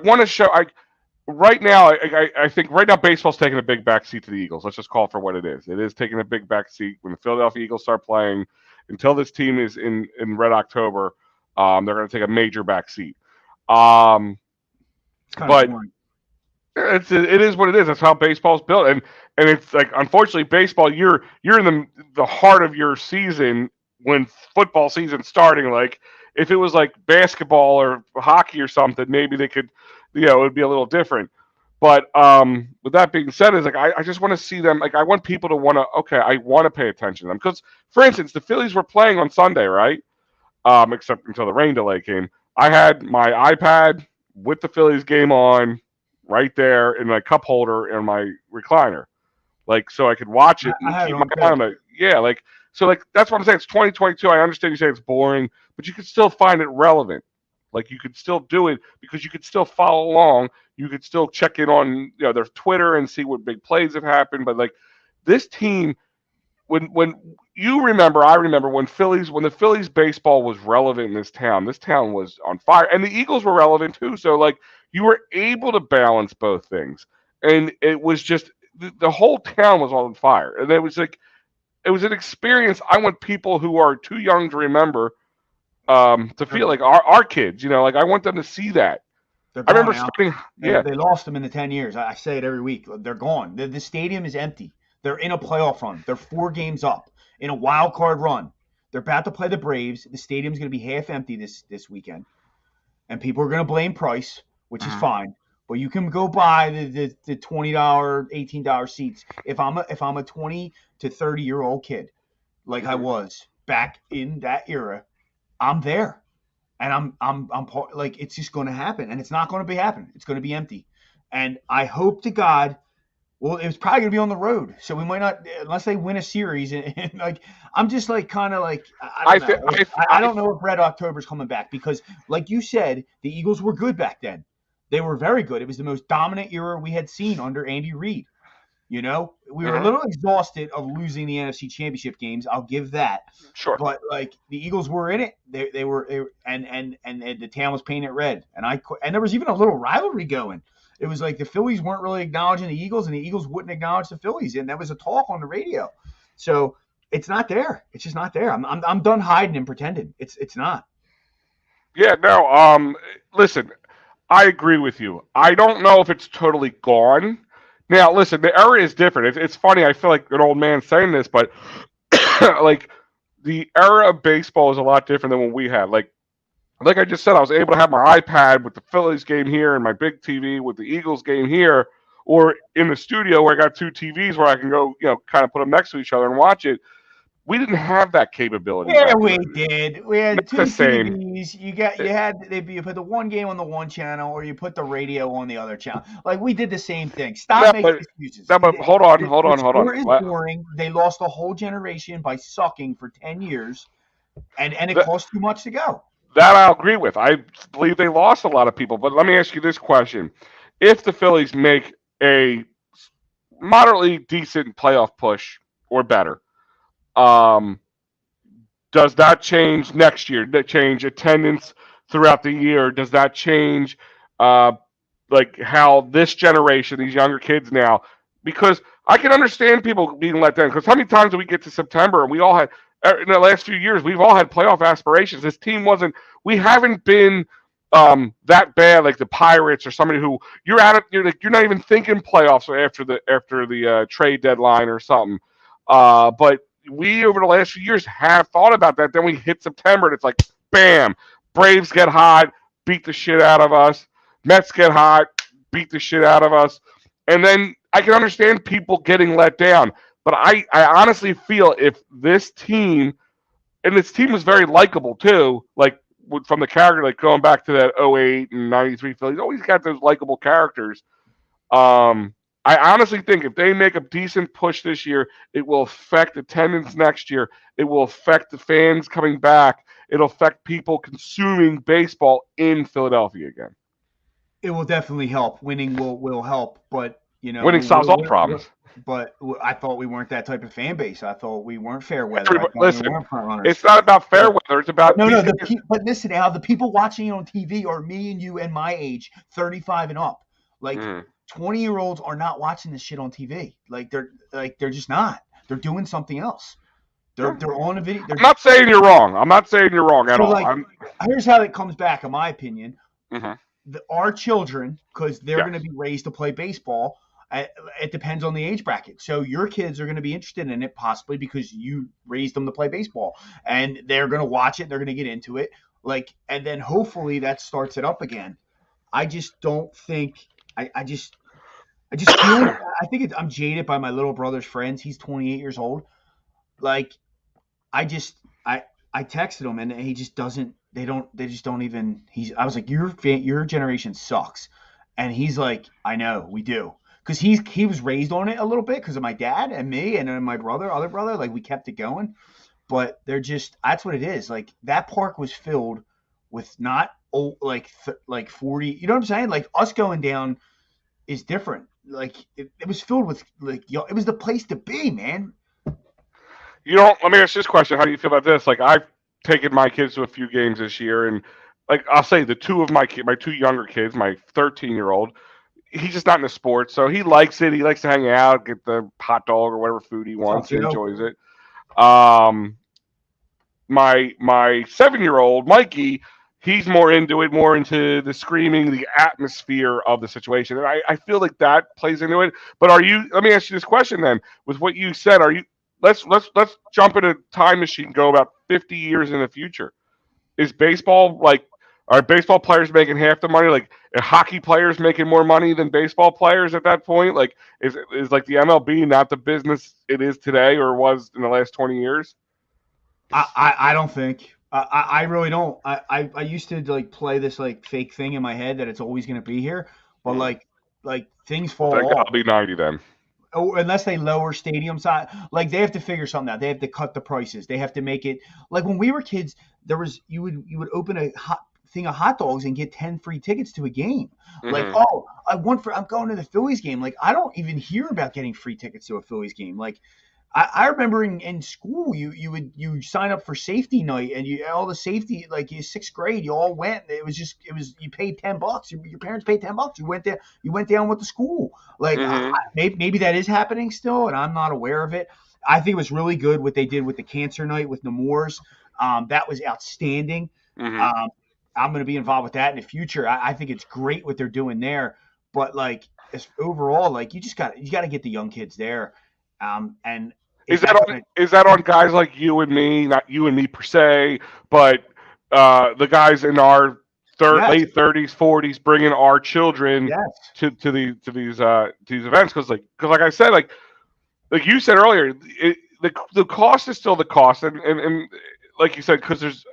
want to show. Right now, I think right now baseball's taking a big backseat to the Eagles. Let's just call it for what it is. It is taking a big backseat. When the Philadelphia Eagles start playing, until this team is in Red October, they're going to take a major backseat. But it is what it is. That's how baseball's built, and it's like, unfortunately, baseball. You're in the heart of your season when football season's starting. Like, if it was like basketball or hockey or something, maybe they could. It would be a little different. But with that being said, is like I just want to see them. Like, I want people to I want to pay attention to them. Because, for instance, the Phillies were playing on Sunday, right? Except until the rain delay came. I had my iPad with the Phillies game on right there in my cup holder in my recliner. Like, so I could watch it and keep my eye on it. Yeah, like, so like that's what I'm saying. It's 2022. I understand you say it's boring, but you could still find it relevant. Like, you could still do it because you could still follow along. You could still check in on their Twitter and see what big plays have happened. But like, this team, when you remember, I remember when the Phillies baseball was relevant in this town was on fire, and the Eagles were relevant too. So like, you were able to balance both things, and it was just the whole town was on fire, and it was an experience. I want people who are too young to remember to feel like our kids, like I want them to see that. I remember starting. They lost them in the 10 years. I say it every week. They're gone. The stadium is empty. They're in a playoff run. They're 4 games up in a wild card run. They're about to play the Braves. The stadium's going to be half empty this weekend, and people are going to blame price, which is fine. But you can go buy the $20, $18 seats. If I'm a 20 to 30-year-old kid, like I was back in that era, I'm there, and I'm part, like, it's just going to happen, and it's not going to be happening. It's going to be empty, and I hope to God. Well, it's probably going to be on the road, so we might not, unless they win a series. And like, I'm just like kind of like, I don't know if Red October's coming back, because, like you said, the Eagles were good back then. They were very good. It was the most dominant era we had seen under Andy Reid. We were a little exhausted of losing the NFC Championship games. I'll give that. Sure. But like, the Eagles were in it. They were, and the town was painted red. And there was even a little rivalry going. It was like the Phillies weren't really acknowledging the Eagles, and the Eagles wouldn't acknowledge the Phillies, and that was a talk on the radio. So it's not there. It's just not there. I'm done hiding and pretending. It's not. Yeah. No. Listen. I agree with you. I don't know if it's totally gone. Now, listen, the era is different. It's funny. I feel like an old man saying this, but like the era of baseball is a lot different than what we had. Like I just said, I was able to have my iPad with the Phillies game here and my big TV with the Eagles game here, or in the studio where I got two TVs where I can go, kind of put them next to each other and watch it. We didn't have that capability Yeah, back we then. did. We had Not two the same. TVs. You put the one game on the one channel, or you put the radio on the other channel. Like we did the same thing. No, Stop making excuses. but hold on, hold The on, hold on. sport is boring. They lost a whole generation by sucking for 10 years, and it That, cost too much to go. that I'll agree with. I believe they lost a lot of people. But let me ask you this question: if the Phillies make a moderately decent playoff push or better, um, does that change next year? That change attendance throughout the year? Does that change uh, like how this generation, these younger kids now? Because I can understand people being let down. Because how many times do we get to September and we all had in the last few years we've all had playoff aspirations. This team wasn't. We haven't been that bad like the Pirates or somebody who you're out of. You're not even thinking playoffs after the trade deadline or something. But we over the last few years have thought about that. Then we hit September and it's like, bam, Braves get hot, beat the shit out of us. Mets get hot, beat the shit out of us. And then I can understand people getting let down. But I honestly feel if this team, and this team was very likable too, like from the character, like going back to that '08 and '93 Phillies, always got those likable characters. I honestly think if they make a decent push this year, it will affect attendance next year. It will affect the fans coming back. It'll affect people consuming baseball in Philadelphia again. It will definitely help. Winning will help, but Winning solves all problems. But I thought we weren't that type of fan base. I thought we weren't fair weather. Listen, we weren't front runners. it's not about fair weather. It's about no. But listen, Al, the people watching it on TV are me and you and my age, 35 and up. Like 20-year-olds are not watching this shit on TV. They're just not. They're doing something else. They're on a video. I'm not saying you're wrong. I'm not saying you're wrong at all. Here's how it comes back, in my opinion. Mm-hmm. Our children, because they're going to be raised to play baseball. It depends on the age bracket. So your kids are going to be interested in it possibly because you raised them to play baseball, and they're going to watch it. They're going to get into it. And then hopefully that starts it up again. I just don't think. I just feel. I think I'm jaded by my little brother's friends. He's 28 years old. I texted him and he just doesn't. They just don't even. I was like, your generation sucks, and he's like, I know we do. Because he was raised on it a little bit because of my dad and me and then my other brother. Like we kept it going, but they're just that's what it is. Like that park was filled with not old like 40. You know what I'm saying? Like us going down is different. Like it was filled with it was the place to be, man. Let me ask this question: how do you feel about this? Like I've taken my kids to a few games this year, and like I'll say the two of my two younger kids, my 13-year-old. He's just not into sports, so he likes it. He likes to hang out, get the hot dog or whatever food he wants. He enjoys it. My 7-year-old Mikey, he's more into it, more into the screaming, the atmosphere of the situation, and I feel like that plays into it. But let me ask you this question then: with what you said, let's jump in a time machine, go about 50 years in the future. Is baseball are baseball players making half the money? Like, are hockey players making more money than baseball players at that point? Like, is like the MLB not the business it is today or was in the last 20 years? I don't think. I really don't. I used to play this fake thing in my head that it's always going to be here, but things fall off. I'll be 90 then. Oh, unless they lower stadium size, they have to figure something out. They have to cut the prices. They have to make it like when we were kids. You would open a thing of hot dogs and get 10 free tickets to a game. Mm-hmm. I'm going to the Phillies game. I don't even hear about getting free tickets to a Phillies game. I remember in school you sign up for safety night and all the safety in sixth grade you all went. It was you paid $10. Your parents paid $10. You went down with the school. Mm-hmm. Maybe that is happening still and I'm not aware of it. I think it was really good what they did with the cancer night with Nemours. That was outstanding. Mm-hmm. I'm going to be involved with that in the future. I think it's great what they're doing there, but like overall, like you got to get the young kids there, and if that's going Is that on guys like you and me? Not you and me per se, but the guys in our yes, late 30s, 40s, bringing our children yes, to these events because like I said, like you said earlier, the cost is still the cost, and like you said, because there's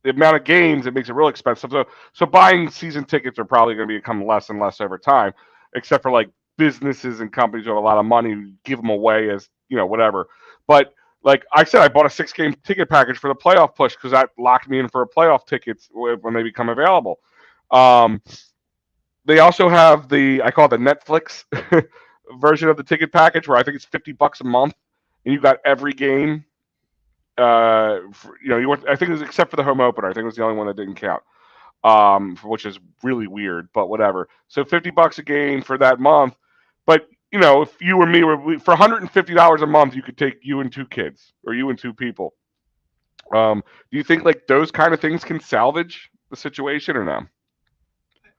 the amount of games, it makes it real expensive. So buying season tickets are probably going to become less and less over time, except for like businesses and companies who have a lot of money who give them away as whatever. But like I said, I bought a 6 game ticket package for the playoff push because that locked me in for a playoff tickets when they become available. Um, they also have I call it the Netflix version of the ticket package where I think it's $50 a month and you got every game. I think it was except for the home opener. I think it was the only one that didn't count. Which is really weird, but whatever. So $50 a game for that month. But if you or me for $150 a month, you could take you and 2 kids or you and 2 people. Do you think like those kind of things can salvage the situation or no?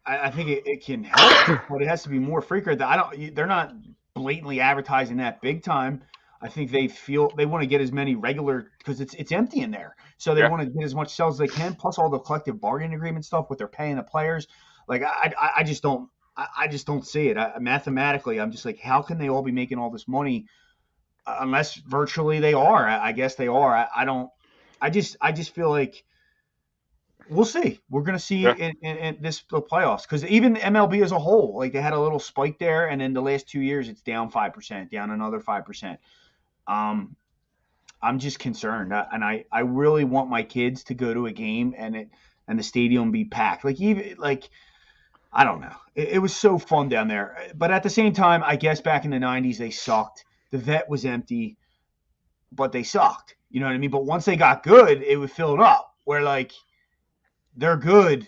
I think it can help, but it has to be more frequent. They're not blatantly advertising that big time. I think they feel they want to get as many regular because it's empty in there, so they want to get as much sales as they can. Plus all the collective bargaining agreement stuff, what they're paying the players. Like I just don't see it. Mathematically, I'm just like, how can they all be making all this money unless virtually they are? I guess they are. I don't. I just feel like. We'll see. We're going to see in the playoffs because even the MLB as a whole, like they had a little spike there, and then the last 2 years it's down 5%, down another 5%. I'm just concerned, and I really want my kids to go to a game and the stadium be packed. Like even like I don't know, it was so fun down there. But at the same time, I guess back in the '90s they sucked. The vet was empty, but they sucked. You know what I mean? But once they got good, it would fill it up. Where like they're good.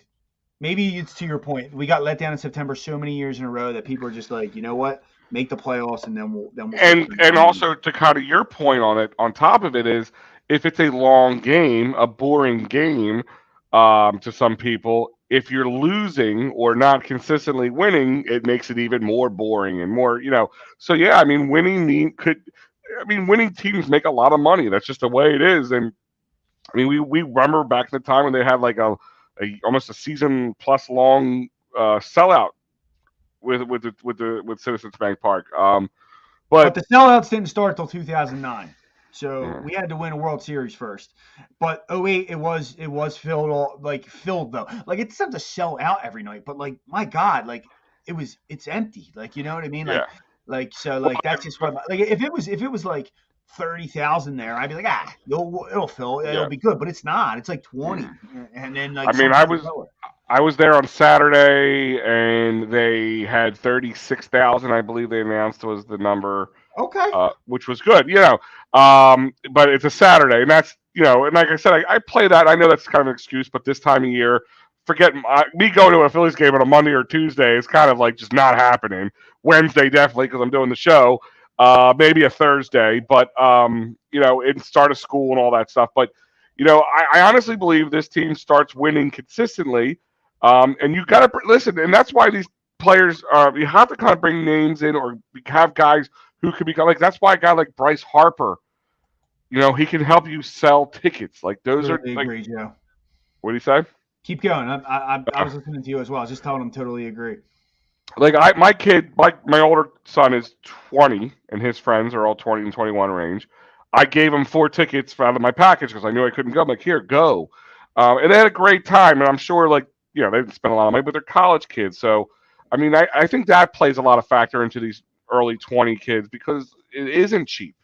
Maybe it's to your point. We got let down in September so many years in a row that people are just like, you know what? Make the playoffs and then we'll and also to kind of your point on it, on top of it is if it's a long game, a boring game, to some people, if you're losing or not consistently winning, it makes it even more boring and more, So yeah, I mean, winning teams make a lot of money. That's just the way it is. And I mean, we remember back in the time when they had like a almost a season plus long sellout with Citizens Bank Park. But the sellouts didn't start till 2009, so we had to win a World Series first. But 08, it was filled though. Like it's not to sell out every night, but like my God, like it's empty. Like you know what I mean? Like that's just what like if it was like 30,000 there, I'd be like, it'll fill, it'll be good, but it's not. It's like 20, and then like I mean, I was there on Saturday, and they had 36,000. I believe they announced was the number. Okay. Which was good, but it's a Saturday, and that's and like I said, I play that. I know that's kind of an excuse, but this time of year, forget me going to a Phillies game on a Monday or Tuesday is kind of like just not happening. Wednesday definitely because I'm doing the show. Maybe a Thursday, but and start of school and all that stuff. But I honestly believe this team starts winning consistently, and you got to listen. And that's why these players you have to kind of bring names in or have guys who could become like. That's why a guy like Bryce Harper, he can help you sell tickets. Like those totally are. Agree, Joe. What do you say? Keep going. I was listening to you as well. I was just telling him totally agree. Like my older son is 20, and his friends are all 20 and 21 range. I gave him 4 tickets out of my package because I knew I couldn't go. I'm like, here, go, and they had a great time. And I'm sure, like, they didn't spend a lot of money, but they're college kids. So, I mean, I think that plays a lot of factor into these early 20 kids because it isn't cheap.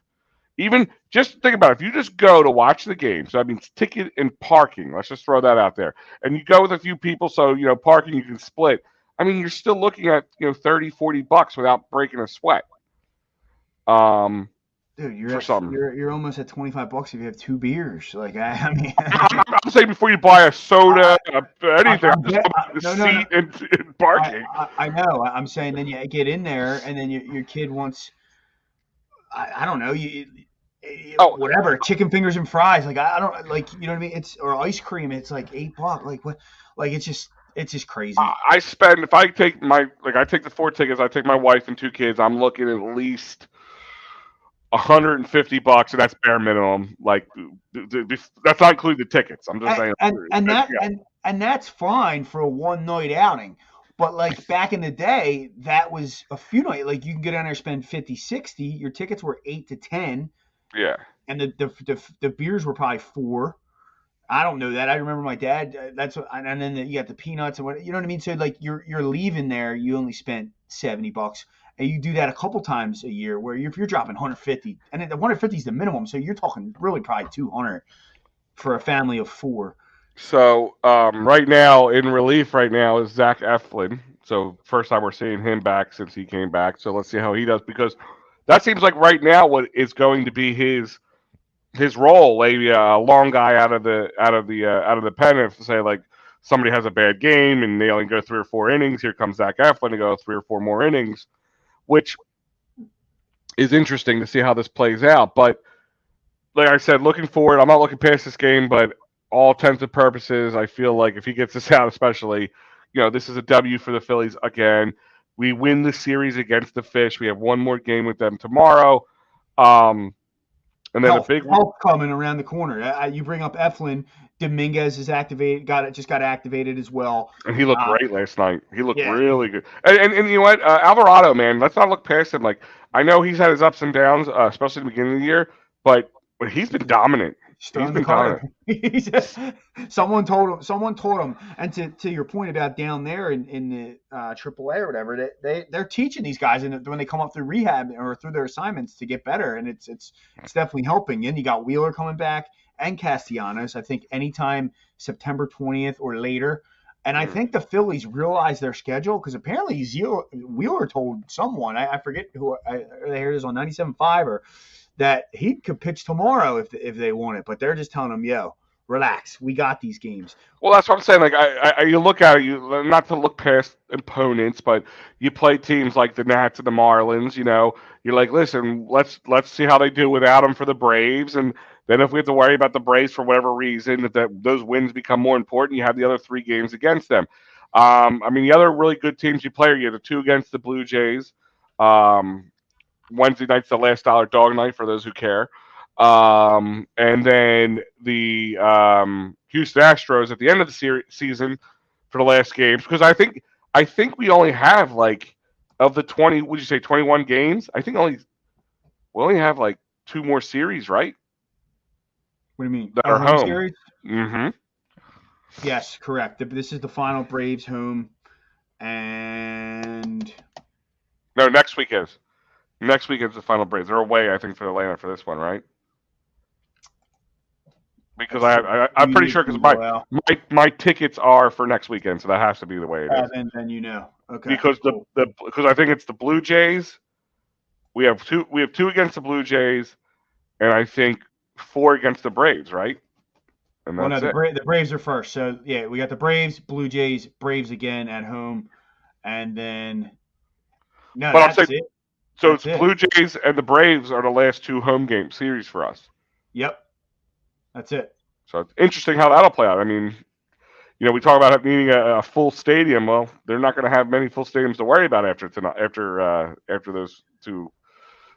Even just think about it. If you just go to watch the game, so I mean, ticket and parking. Let's just throw that out there, and you go with a few people, so parking you can split. I mean, you're still looking at $30-$40 without breaking a sweat. Dude, you're almost at $25 if you have 2 beers. Like I mean, I'm saying before you buy a soda, anything, seat and parking. I know. I'm saying then you get in there, and then your kid wants. I don't know. Oh, whatever, chicken fingers and fries. Like I don't like, you know what I mean? It's or ice cream. It's like $8. Like what? Like it's just crazy. I spend if I take I take the 4 tickets, I take my wife and 2 kids. I'm looking at least $150, and that's bare minimum. Like that's not including the tickets. I'm just saying. Yeah, And that's fine for a one night outing. But like back in the day, that was a few nights. Like you can get down there, spend 50, 60. Your tickets were 8 to 10, yeah. and the beers were probably 4. I don't know that. I remember my dad. That's what, and then you got the peanuts and what, you know what I mean. So like you're leaving there, you only spent $70, and you do that a couple times a year, where if you're dropping 150, and the 150 is the minimum, so you're talking really probably 200 for a family of 4. So right now, in relief, right now is Zach Eflin. So first time we're seeing him back since he came back. So let's see how he does, because that seems like right now what is going to be his role, maybe a long guy out of the pen. If say like somebody has a bad game and they only go 3 or 4 innings, here comes Zach Eflin to go 3 or 4 more innings, which is interesting to see how this plays out. But like I said, looking forward, I'm not looking past this game, but all intents and purposes, I feel like if he gets this out, especially, this is a W for the Phillies again. We win the series against the Fish. We have one more game with them tomorrow. And then Health coming around the corner. You bring up Eflin. Dominguez is activated. Just got activated as well. And he looked great last night. He looked really good. And you know what, Alvarado, man, let's not look past him. Like I know he's had his ups and downs, especially at the beginning of the year, but he's been dominant. He's been dominant. Someone told him. And to your point about down there in the AAA or whatever, they're teaching these guys, and when they come up through rehab or through their assignments, to get better, and it's definitely helping. And you got Wheeler coming back and Castellanos. I think anytime September 20th or later. And I think the Phillies realize their schedule, because apparently Wheeler told someone, I forget who, I heard this on 97.5 or that he could pitch tomorrow if they want it, but they're just telling him, "Yo, relax, we got these games." Well, that's what I'm saying. Like you look at it, you not to look past opponents, but you play teams like the Nats and the Marlins. You're like, listen, let's see how they do without them for the Braves, and then if we have to worry about the Braves for whatever reason, that those wins become more important, you have the other 3 games against them. The other really good teams you play, you have the 2 against the Blue Jays. Wednesday night's the last dollar dog night for those who care. And then the Houston Astros at the end of the season for the last games, because I think we only have like of the 20. Would you say 21 games? I think we only have like 2 more series, right? What do you mean? That are home. Series? Mm-hmm. Yes, correct. This is the final Braves home, and no, next week is. Next week is the final Braves. They're away, I think, for Atlanta for this one, right? Because I'm pretty sure, because my tickets are for next weekend, so that has to be the way it is. And then okay. Because because I think it's the Blue Jays. We have two against the Blue Jays, and I think 4 against the Braves, right? And that's the Braves are first. So yeah, we got the Braves, Blue Jays, Braves again at home, and then that's it. So it's Blue Jays and the Braves are the last 2 home game series for us. Yep. That's it. So it's interesting how that'll play out. I mean, we talk about needing a full stadium. Well, they're not going to have many full stadiums to worry about after those 2.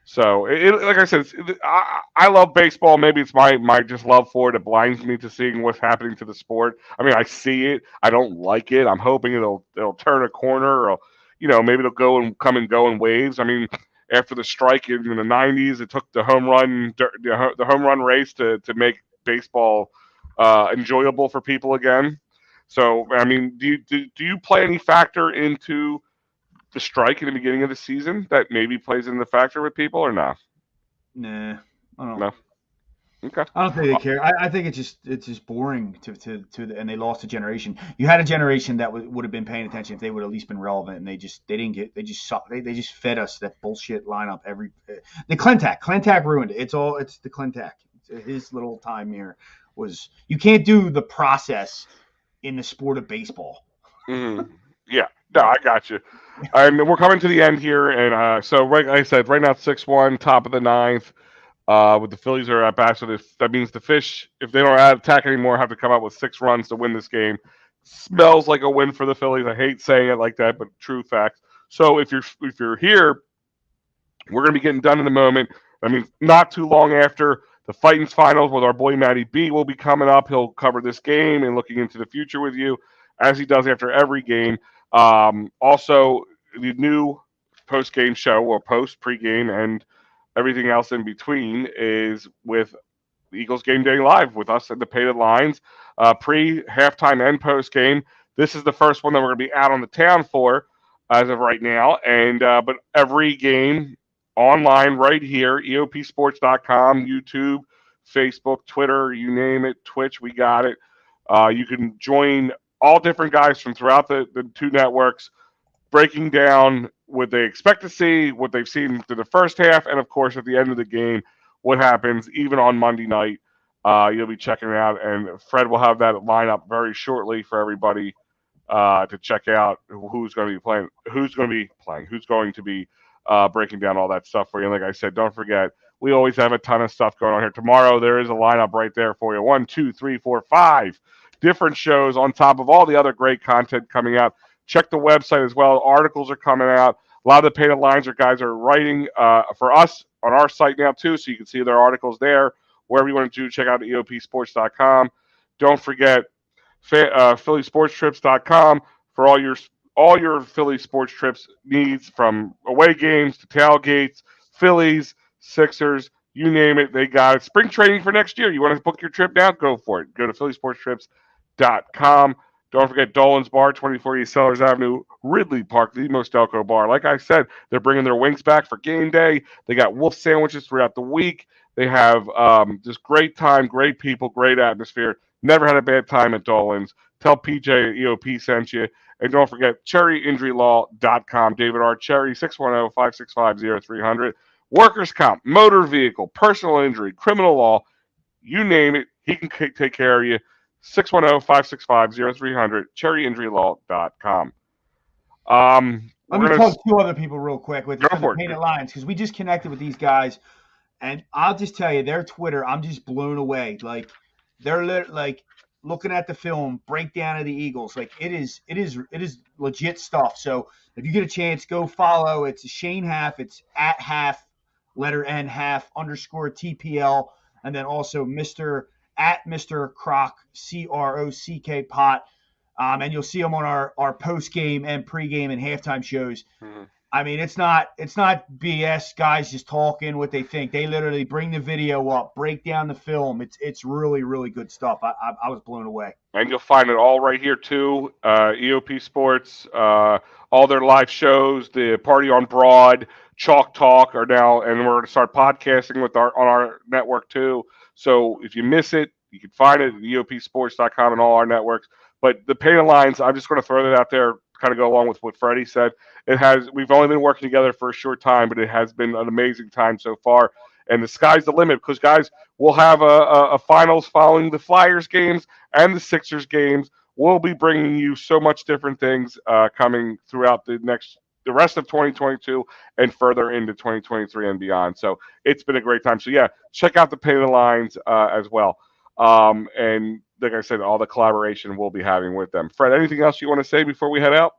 So like I said, I love baseball. Maybe it's my just love for it. It blinds me to seeing what's happening to the sport. I mean, I see it. I don't like it. I'm hoping it'll turn a corner, or maybe it'll go and come and go in waves. I mean, after the strike in the 90s, it took the home run race to make baseball enjoyable for people again. So, I mean, do you play any factor into the strike in the beginning of the season that maybe plays in the factor with people, or not? Nah, I don't. No. Okay. I don't think they care. I think it's just boring and they lost a generation. You had a generation that would have been paying attention if they would have at least been relevant, and they just fed us that bullshit lineup the Clintac ruined it. It's the Clintac. His little time here was, you can't do the process in the sport of baseball. Mm-hmm. Yeah. No, I got you. And we're coming to the end here, and so like I said, right now it's 6-1, top of the 9th. With the Phillies are at bat, so that means the Fish, if they don't attack anymore, have to come up with 6 runs to win this game. Smells like a win for the Phillies. I hate saying it like that, but true facts. So if you're here, we're going to be getting done in a moment. I mean, not too long after the Fighting's finals with our boy Matty B will be coming up. He'll cover this game and looking into the future with you, as he does after every game. Also, the new post-game show, or pre-game, and everything else in between is with Eagles Game Day Live with us at the Painted Lines, pre, halftime, and post-game. This is the first one that we're going to be out on the town for as of right now. And but every game online right here, eopsports.com, YouTube, Facebook, Twitter, you name it, Twitch, we got it. You can join all different guys from throughout the 2 networks, breaking down what they expect to see, what they've seen through the first half, and of course at the end of the game, what happens even on Monday night. You'll be checking it out, and Fred will have that lineup very shortly for everybody to check out who's going to be breaking down all that stuff for you. And like I said, don't forget, we always have a ton of stuff going on here. Tomorrow, there is a lineup right there for you. 1, 2, 3, 4, 5 different shows on top of all the other great content coming out. Check the website as well. Articles are coming out. A lot of the Painted Lines guys are writing for us on our site now, too, so you can see their articles there. Wherever you want to do, check out eopsports.com. Don't forget phillysportstrips.com for all your Philly sports trips needs, from away games to tailgates, Phillies, Sixers, you name it, they got it. Spring training for next year. You want to book your trip now? Go for it. Go to phillysportstrips.com. Don't forget Dolan's Bar, 24 East Sellers Avenue, Ridley Park, the Mostelco Bar. Like I said, they're bringing their wings back for game day. They got wolf sandwiches throughout the week. They have just great time, great people, great atmosphere. Never had a bad time at Dolan's. Tell PJ EOP sent you. And don't forget, cherryinjurylaw.com. David R. Cherry, 610-565-0300. Workers' comp, motor vehicle, personal injury, criminal law, you name it, he can take care of you. 610-565-0300, cherryinjurylaw.com. Let me talk to 2 other people real quick with the Painted Lines, because we just connected with these guys, and I'll just tell you, their Twitter, I'm just blown away. Like, they're like looking at the film breakdown of the Eagles. Like, it is legit stuff. So if you get a chance, go follow. It's Shane Half. It's at half, letter N, half _ TPL, and then also Mr. Crock, CROCK Pot. And you'll see them on our post-game and pre-game and halftime shows. Mm-hmm. I mean, it's not BS guys just talking what they think. They literally bring the video up, break down the film. It's really, really good stuff. I was blown away. And you'll find it all right here too. EOP Sports, all their live shows, the Party on Broad, Chalk Talk are now, and we're going to start podcasting on our network too. So if you miss it, you can find it at eopsports.com and all our networks. But the Painted Lines, I'm just going to throw that out there, kind of go along with what Freddie said. We've only been working together for a short time, but it has been an amazing time so far. And the sky's the limit, because, guys, we'll have a finals following the Flyers games and the Sixers games. We'll be bringing you so much different things coming throughout the rest of 2022 and further into 2023 and beyond. So it's been a great time. So, yeah, check out the Painted Lines as well. And like I said, all the collaboration we'll be having with them. Fred, anything else you want to say before we head out?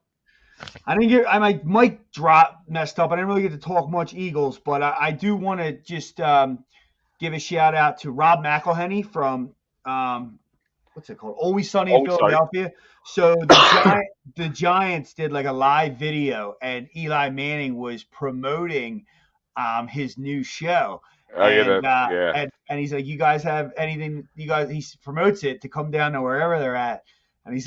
My mic drop messed up. I didn't really get to talk much Eagles, but I do want to just give a shout out to Rob McElhenney from what's it called? Always Sunny in Philadelphia. So the Giants did like a live video, and Eli Manning was promoting his new show. And he's like, you guys have anything? He promotes it to come down to wherever they're at, and he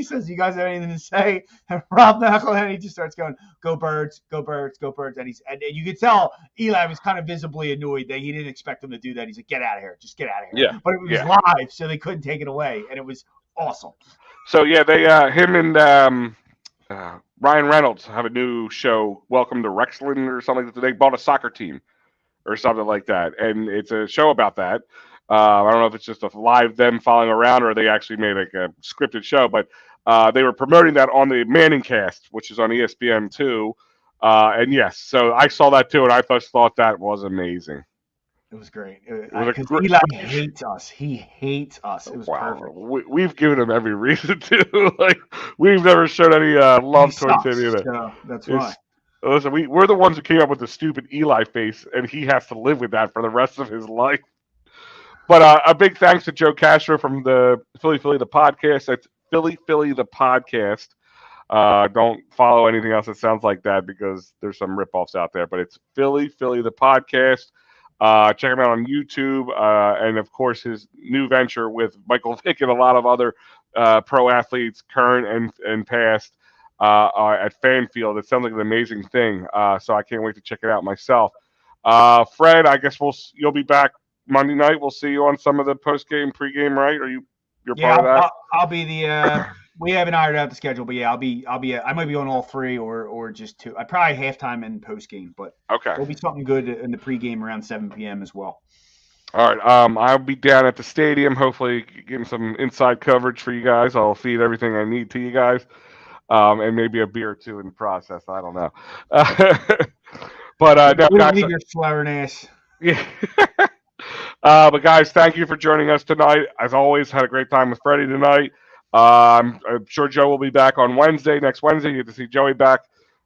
says, you guys have anything to say? And Rob McElhenney just starts going, go Birds, go Birds, go Birds. And you could tell Eli was kind of visibly annoyed that he didn't expect him to do that. He's like, get out of here. Just get out of here. Yeah. But it was live, so they couldn't take it away. And it was awesome. So, yeah, they him and Ryan Reynolds have a new show, Welcome to Rexland or something. They bought a soccer team or something like that. And it's a show about that. I don't know if it's just a live them following around or they actually made like a scripted show, but they were promoting that on the Manning Cast, which is on ESPN2. And yes, so I saw that too, and I just thought that was amazing. It was great. It was a Because great. Eli hates us. He hates us. It was perfect. We've given him every reason to. Like, we've never shown any love He towards sucks, any of that. so that's why. Listen, we're the ones who came up with the stupid Eli face, and he has to live with that for the rest of his life. But a big thanks to Joe Castro from the Philly the podcast. That's Philly the podcast. Don't follow anything else that sounds like that because there's some ripoffs out there. But it's Philly the podcast. Check him out on YouTube, and of course his new venture with Michael Vick and a lot of other pro athletes, current and past, at Fanfield. It sounds like an amazing thing. So I can't wait to check it out myself. Fred, I guess you'll be back Monday night. We'll see you on some of the post game, pre-game, right? You're part of that? I'll be the. We haven't ironed out the schedule, but yeah, I'll be. I might be on all three or just two. I probably halftime and post game, but okay, there'll be something good in the pregame around 7 p.m. as well. All right. I'll be down at the stadium, hopefully getting some inside coverage for you guys. I'll feed everything I need to you guys, and maybe a beer or two in the process. I don't know. But guys, leave your slurring ass. Yeah. But guys, thank you for joining us tonight. As always, had a great time with Freddie tonight. I'm sure Joe will be back on next Wednesday. You get to see Joey back.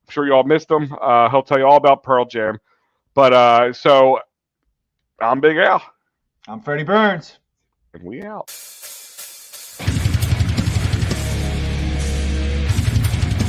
I'm sure you all missed him. He'll tell you all about Pearl Jam. But so I'm Big Al. I'm Freddie Burns. And we out.